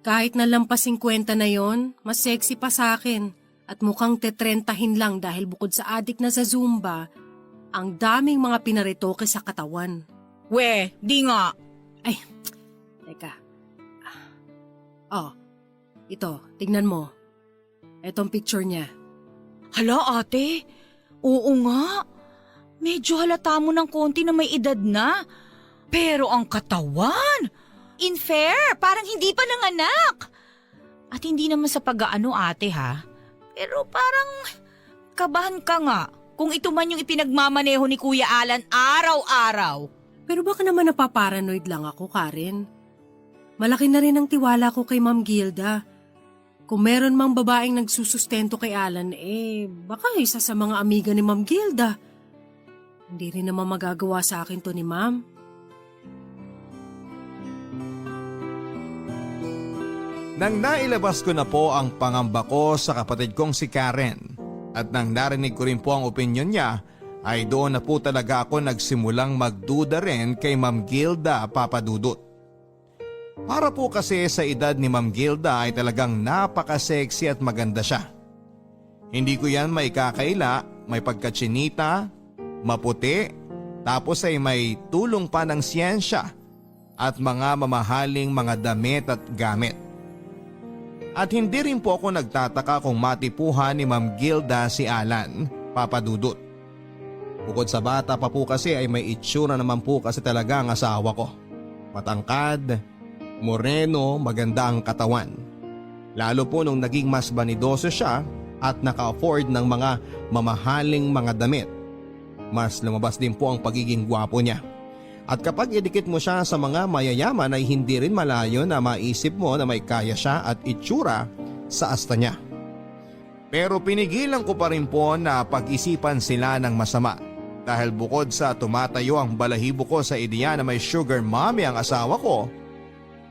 Kahit na lampas 50 na yon, mas sexy pa sa akin. At mukhang tetrentahin lang dahil bukod sa adik na sa Zumba, ang daming mga pinaritoke sa katawan. We, di nga. Ay, teka. Oh, ito, tignan mo. Etong picture niya. Hala, ate. Oo nga. Medyo halata mo ng konti na may edad na. Pero ang katawan, unfair, parang hindi pa nanganak. At hindi naman sa pag-aano, ate, ha? Pero parang kabahan ka nga kung ito man yung ipinagmamaneho ni Kuya Alan araw-araw. Pero baka naman napaparanoid lang ako, Karen. Malaki na rin ang tiwala ko kay Ma'am Gilda. Kung meron mang babaeng nagsusustento kay Alan, baka isa sa mga amiga ni Ma'am Gilda. Hindi rin naman magagawa sa akin to ni Ma'am. Nang nailabas ko na po ang pangamba ko sa kapatid kong si Karen at nang narinig ko rin po ang opinyon niya, ay doon na po talaga ako nagsimulang magduda rin kay Ma'am Gilda, Papa Dudut. Para po kasi sa edad ni Ma'am Gilda ay talagang napaka-sexy at maganda siya. Hindi ko yan may kakaila, may pagkatsinita, maputi, tapos ay may tulong pa ng siyensya at mga mamahaling mga damit at gamit. At hindi rin po ako nagtataka kung matipuhan ni Ma'am Gilda si Alan, Papa Dudut. Bukod sa bata pa po kasi ay may itsura naman po kasi talaga ang asawa ko. Matangkad, moreno, maganda ang katawan. Lalo po nung naging mas banidoso siya at naka-afford ng mga mamahaling mga damit. Mas lumabas din po ang pagiging gwapo niya. At kapag idikit mo siya sa mga mayayaman ay hindi rin malayo na maisip mo na may kaya siya at itsura sa asta niya. Pero pinigilan ko pa rin po na pag-isipan sila ng masama. Dahil bukod sa tumatayo ang balahibo ko sa ideya na may sugar mommy ang asawa ko,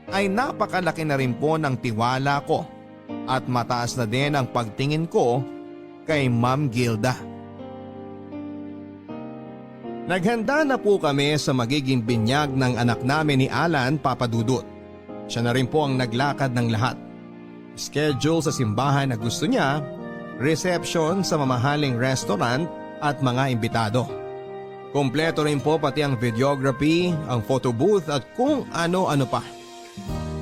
ay napakalaki na rin po ng tiwala ko at mataas na din ang pagtingin ko kay Ma'am Gilda. Naghanda na po kami sa magiging binyag ng anak namin ni Alan, Papa Dudut. Siya na rin po ang naglakad ng lahat. Schedule sa simbahan na gusto niya, reception sa mamahaling restaurant at mga imbitado. Kompleto rin po pati ang videography, ang photo booth at kung ano-ano pa.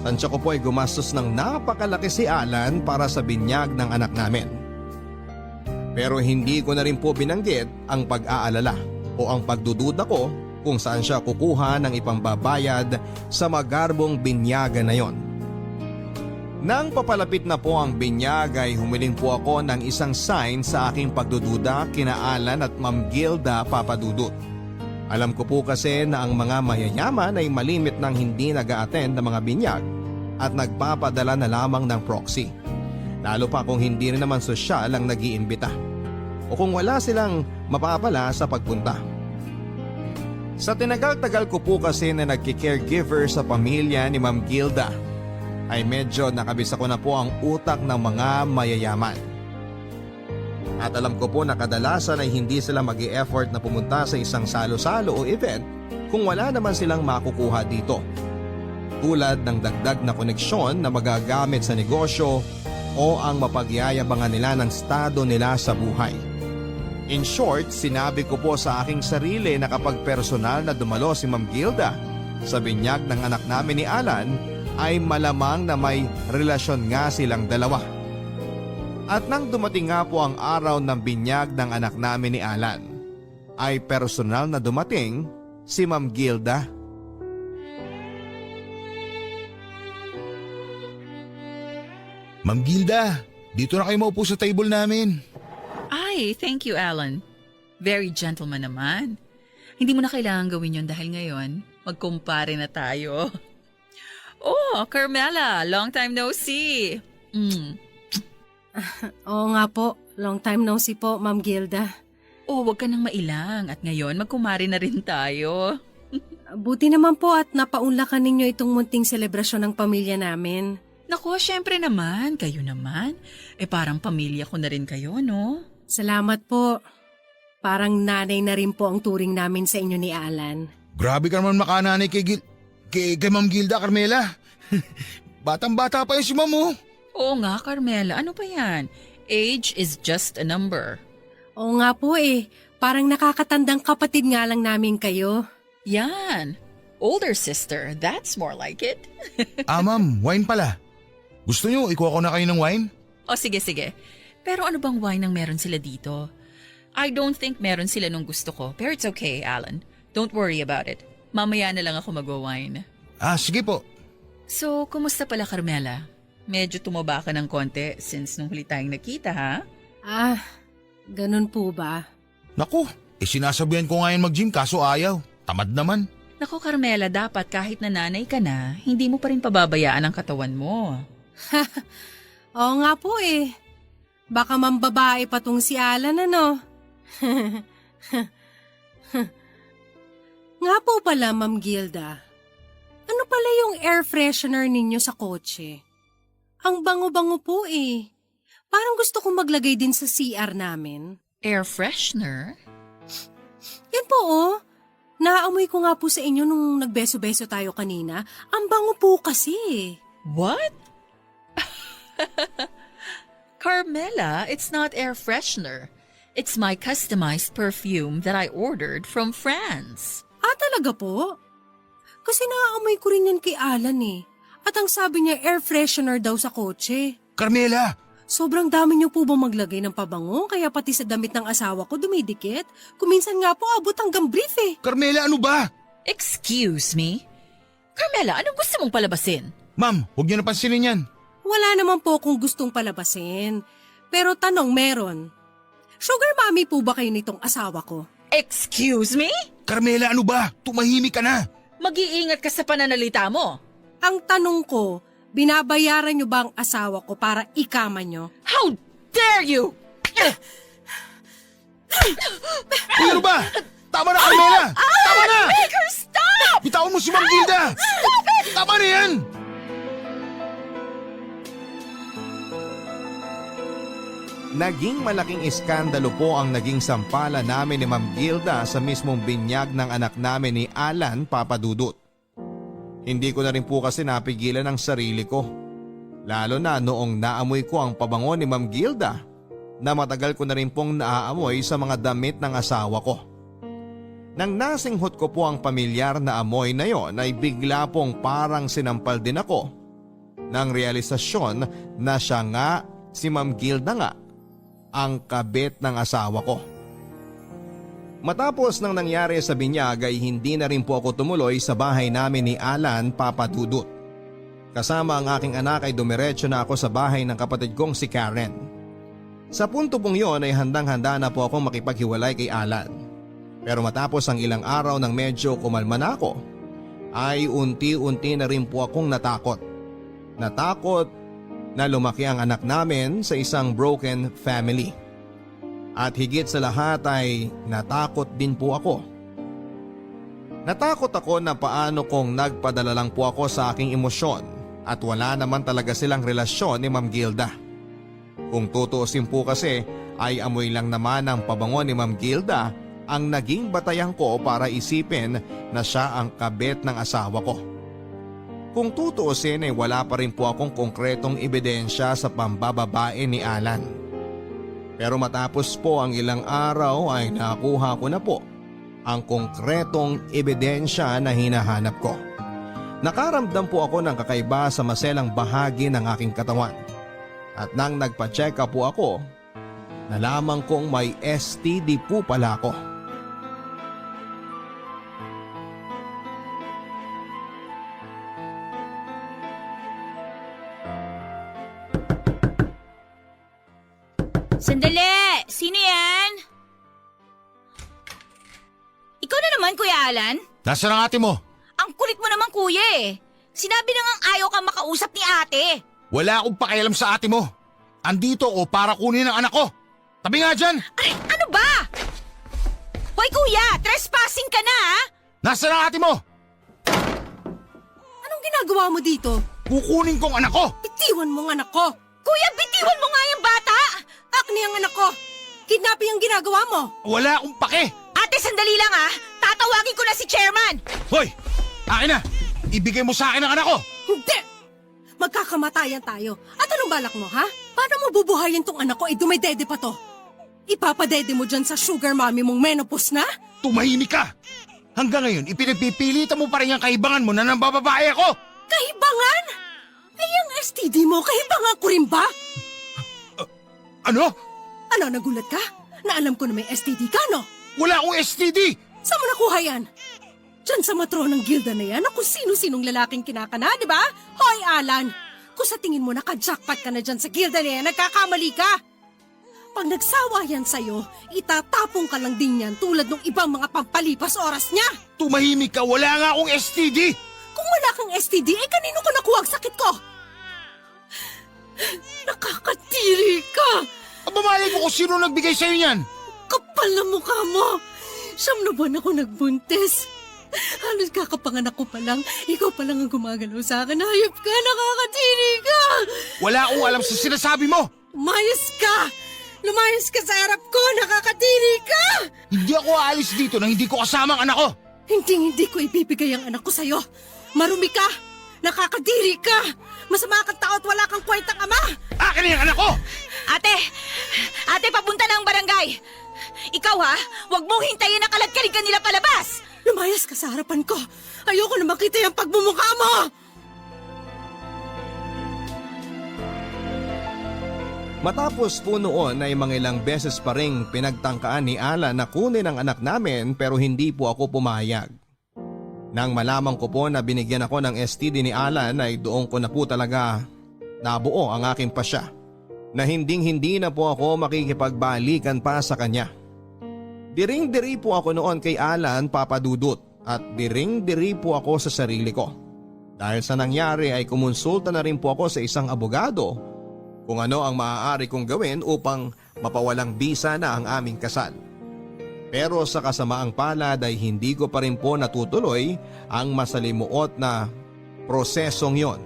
Tansya ko po ay gumastos ng napakalaki si Alan para sa binyag ng anak namin. Pero hindi ko na rin po binanggit ang pag-aalala o ang pagdududa ko kung saan siya kukuha ng ipambabayad sa magarbong binyagan na yon. Nang papalapit na po ang binyag ay humiling po ako ng isang sign sa aking pagdududa kina Alan at Ma'am Gilda Papadudut. Alam ko po kasi na ang mga mayayaman ay malimit ng hindi nag-a-attend ng mga binyag at nagpapadala na lamang ng proxy. Lalo pa kung hindi rin naman sosyal ang nag-iimbita o kung wala silang mapapala sa pagpunta. Sa tinagal-tagal ko po kasi na nagki-caregiver sa pamilya ni Ma'am Gilda ay medyo nakabisa ko na po ang utak ng mga mayayaman. At alam ko po na kadalasan ay hindi sila mag-e-effort na pumunta sa isang salo-salo o event kung wala naman silang makukuha dito. Tulad ng dagdag na koneksyon na magagamit sa negosyo o ang mapagyayabangan nila ng estado nila sa buhay. In short, sinabi ko po sa aking sarili na kapag personal na dumalo si Ma'am Gilda sa binyag ng anak namin ni Alan ay malamang na may relasyon nga silang dalawa. At nang dumating nga po ang araw ng binyag ng anak namin ni Alan, ay personal na dumating si Ma'am Gilda. Ma'am Gilda, dito na kayo maupo sa table namin. Ay, thank you, Alan. Very gentleman naman. Hindi mo na kailangan gawin yon dahil ngayon, magkumpare na tayo. Oh, Carmela, long time no see. Oo nga po, long time no see po, Ma'am Gilda. Oh, wag ka nang mailang at ngayon magkumare na rin tayo. Buti naman po at napaunlakan ninyo itong munting selebrasyon ng pamilya namin. Naku, syempre naman, kayo naman. Parang pamilya ko na rin kayo, no? Salamat po. Parang nanay na rin po ang turing namin sa inyo ni Alan. Grabe ka naman makananay kay Ma'am Gilda, Carmela. Batang-bata pa yun si Ma'am, oh. Oo nga, Carmela. Ano pa yan? Age is just a number. Oo nga po parang nakakatandang kapatid nga lang namin kayo. Yan. Older sister. That's more like it. Ma'am, wine pala. Gusto nyo, ikuha ko na kayo ng wine? O sige. Pero ano bang wine ang meron sila dito? I don't think meron sila nung gusto ko. Pero it's okay, Alan. Don't worry about it. Mamaya na lang ako mag-wine. Sige po. So, kumusta pala, Carmela? Medyo tumaba ka ng konti since nung huli tayong nakita, ha? Ganun po ba? Naku, sinasabihan ko nga yan mag-gym kaso ayaw. Tamad naman. Naku, Carmela, dapat kahit nanay ka na, hindi mo pa rin pababayaan ang katawan mo. Oo nga po Baka mambabae pa tong si Alan, ano? Nga po pala, Ma'am Gilda. Ano pala yung air freshener ninyo sa kotse? Ang bango-bango po Parang gusto kong maglagay din sa CR namin. Air freshener? Yan po Naamoy ko nga po sa inyo nung nagbeso-beso tayo kanina. Ang bango po kasi What? Carmela, it's not air freshener. It's my customized perfume that I ordered from France. Talaga po? Kasi naaamoy ko rin yan kay Alan At ang sabi niya air freshener daw sa kotse. Carmela! Sobrang dami niyo po ba maglagay ng pabango kaya pati sa damit ng asawa ko dumidikit? Kuminsan nga po abot hanggang brief Carmela, ano ba? Excuse me? Carmela, anong gusto mong palabasin? Ma'am, huwag niyo napansinin yan. Wala naman po akong gustong palabasin. Pero tanong meron. Sugar mommy po ba kayo nitong asawa ko? Excuse me? Carmela, ano ba? Tumahimik ka na. Mag-iingat ka sa pananalita mo. Ang tanong ko, binabayaran niyo ba ang asawa ko para ikama niyo? How dare you! Uy, ano ba? Tama na, Carmela! Tama na! Make her stop! Bitawan mo si Ma'am Gilda! Stop it! Tama na yan! Naging malaking iskandalo po ang naging sampala namin ni Ma'am Gilda sa mismong binyag ng anak namin ni Alan Papadudut. Hindi ko na rin po kasi napigilan ang sarili ko. Lalo na noong naamoy ko ang pabango ni Ma'am Gilda na matagal ko na rin pong naaamoy sa mga damit ng asawa ko. Nang nasinghot ko po ang pamilyar na amoy na yon ay bigla pong parang sinampal din ako ng realisasyon na siya nga si Ma'am Gilda nga ang kabit ng asawa ko. Matapos nang nangyari sa binyag ay hindi na rin po ako tumuloy sa bahay namin ni Alan, Papa Dudut. Kasama ang aking anak ay dumiretso na ako sa bahay ng kapatid kong si Karen. Sa punto pong yon ay handang-handa na po akong makipaghiwalay kay Alan. Pero matapos ang ilang araw nang medyo kumalma na ako, ay unti-unti na rin po akong natakot. Natakot na lumaki ang anak namin sa isang broken family. At higit sa lahat ay natakot din po ako. Natakot ako na paano kung nagpadala lang po ako sa aking emosyon at wala naman talaga silang relasyon ni Ma'am Gilda. Kung tutuusin po kasi ay amoy lang naman ang pabango ni Ma'am Gilda ang naging batayan ko para isipin na siya ang kabit ng asawa ko. Kung tutuusin ay wala pa rin po akong konkretong ebidensya sa pambababae ni Alan. Pero matapos po ang ilang araw ay nakuha ko na po ang konkretong ebidensya na hinahanap ko. Nakaramdam po ako ng kakaiba sa maselang bahagi ng aking katawan. At nang nagpa-check up po ako, nalaman kong may STD po pala ako. Sandali! Sino yan? Ikaw na naman, Kuya Alan? Nasaan ang ate mo? Ang kulit mo naman, Kuya eh. Sinabi na ngang ayaw kang makausap ni ate. Wala akong pakialam sa ate mo. Andito o para kunin ang anak ko. Tabi nga dyan! Ay, ano ba? Hoy, Kuya! Trespassing ka na, ha? Nasaan ang ate mo? Anong ginagawa mo dito? Kukunin kong anak ko! Bitiwan mo ang anak ko! Kuya, bitiwan mo nga yung bata! Akni ang anak ko! Kidnapping ang ginagawa mo! Wala akong pake! Ate, sandali lang, ha? Tatawagin ko na si Chairman! Hoy! Akin na! Ibigay mo sa akin ang anak ko! Hindi! Magkakamatayan tayo. At anong balak mo, ha? Paano mo bubuhayin tong anak ko? Dumay-dede pa to. Ipapadede mo dyan sa sugar mommy mong menopause na? Tumahimik ka! Hanggang ngayon, ipinagpipilitan mo pa rin yung kaibangan mo na nang bababae ako! Kahibangan? Ay, ang STD mo, kahibangan ko rin ba? Ano? Ano, nagulat ka? Na alam ko na may STD ka, no? Wala akong STD! Saan mo nakuha yan? Diyan sa matronang gilda na yan, kung sino-sinong lalaking kinakana, di ba? Hoy, Alan! Kung sa tingin mo naka-jackpot ka na dyan sa gilda na yan, nagkakamali ka! Pag nagsawa yan sa'yo, itatapong ka lang din yan tulad ng ibang mga pampalipas oras niya! Tumahimik ka! Wala nga akong STD! Kung wala kang STD, eh kanino ko nakuha ang sakit ko? Nakakatiri ka! Abamalay mo kung sino nagbigay sa'yo niyan! Kapal na mukha mo! 9 na buwan ako nagbuntis. Halos kakapanganak ko pa lang, ikaw pa lang ang gumagalaw sa akin. Hayop ka, nakakatiri ka! Wala akong alam sa sinasabi mo! Lumayas ka! Lumayas ka sa harap ko, nakakatiri ka! Hindi ako aalis dito nang hindi ko kasama ang anak ko! Hindi ko ibibigay ang anak ko sa'yo. Marumi ka! Nakakadiri ka! Masama kang tao at wala kang kwentang ama! Akin na yung anak ko! Ate, papunta na ang barangay. Ikaw ha, huwag mong hintayin na kalagkalig ka nila palabas. Lumayas ka sa harapan ko. Ayoko na makita yung pagmumukha mo! Matapos po noon ay mga ilang beses pa ring pinagtangkaan ni Alan na kunin ang anak namin pero hindi po ako pumayag. Nang malaman ko po na binigyan ako ng STD ni Alan ay doon ko na po talaga nabuo ang aking pasya na hindi na po ako makikipagbalikan pa sa kanya. Diring-diri po ako noon kay Alan, Papa Dudut, at diring-diri po ako sa sarili ko. Dahil sa nangyari ay kumonsulta na rin po ako sa isang abogado kung ano ang maaari kong gawin upang mapawalang bisa na ang aming kasal. Pero sa kasamaang palad ay hindi ko pa rin po natutuloy ang masalimuot na prosesong yon.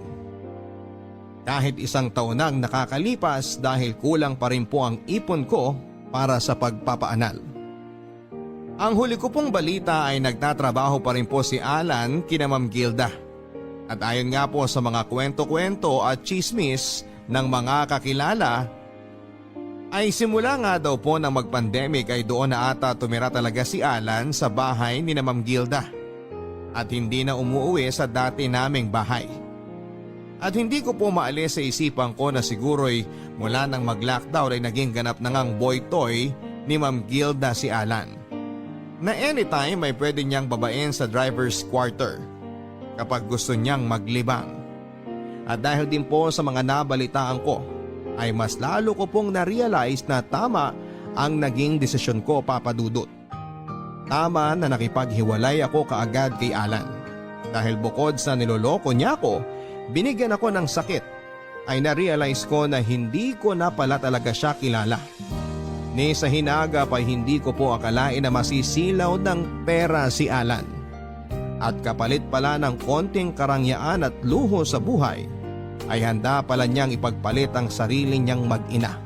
Kahit 1 taon nang nakakalipas dahil kulang pa rin po ang ipon ko para sa pagpapaanal. Ang huli ko pong balita ay nagtatrabaho pa rin po si Alan kina Ma'am Gilda. At ayon nga po sa mga kwento-kwento at chismis ng mga kakilala, ay simula nga daw po ng mag-pandemic ay doon na ata tumira talaga si Alan sa bahay ni Ma'am Gilda at hindi na umuwi sa dati naming bahay. At hindi ko po maalis sa isipan ko na siguro'y mula nang mag-lockdown ay naging ganap na ngang boy toy ni Ma'am Gilda si Alan. Na anytime ay pwede niyang babain sa driver's quarter kapag gusto niyang maglibang. At dahil din po sa mga nabalitaan ko ay mas lalo ko pong na-realize na tama ang naging desisyon ko, Papa Dudut. Tama na nakipaghiwalay ako kaagad kay Alan. Dahil bukod sa niloloko niya ako, binigyan ako ng sakit, ay na-realize ko na hindi ko na pala talaga siya kilala. Ni sa hinagap ay hindi ko po akalain na masisilaw ng pera si Alan. At kapalit pala ng konting karangyaan at luho sa buhay, ay handa pala niyang ipagpalit ang sarili niyang mag-ina.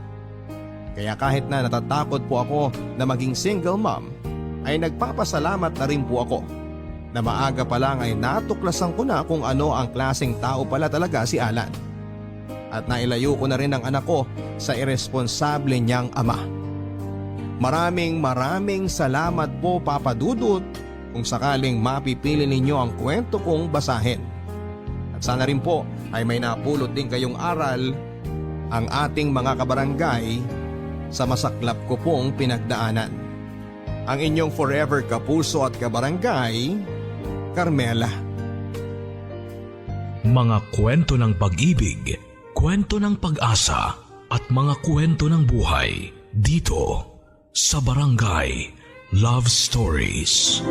Kaya kahit na natatakot po ako na maging single mom, ay nagpapasalamat na rin po ako na maaga pa lang ay natuklasan ko na kung ano ang klaseng tao pala talaga si Alan. At nailayo ko na rin ang anak ko sa irresponsable niyang ama. Maraming salamat po, Papa Dudut, kung sakaling mapipili ninyo ang kwento kong basahin. At sana rin po ay may napulot din kayong aral ang ating mga kabarangay sa masaklap ko pong pinagdaanan. Ang inyong forever kapuso at kabarangay, Carmela. Mga kwento ng pag-ibig, kwento ng pag-asa at mga kwento ng buhay dito sa Barangay Love Stories.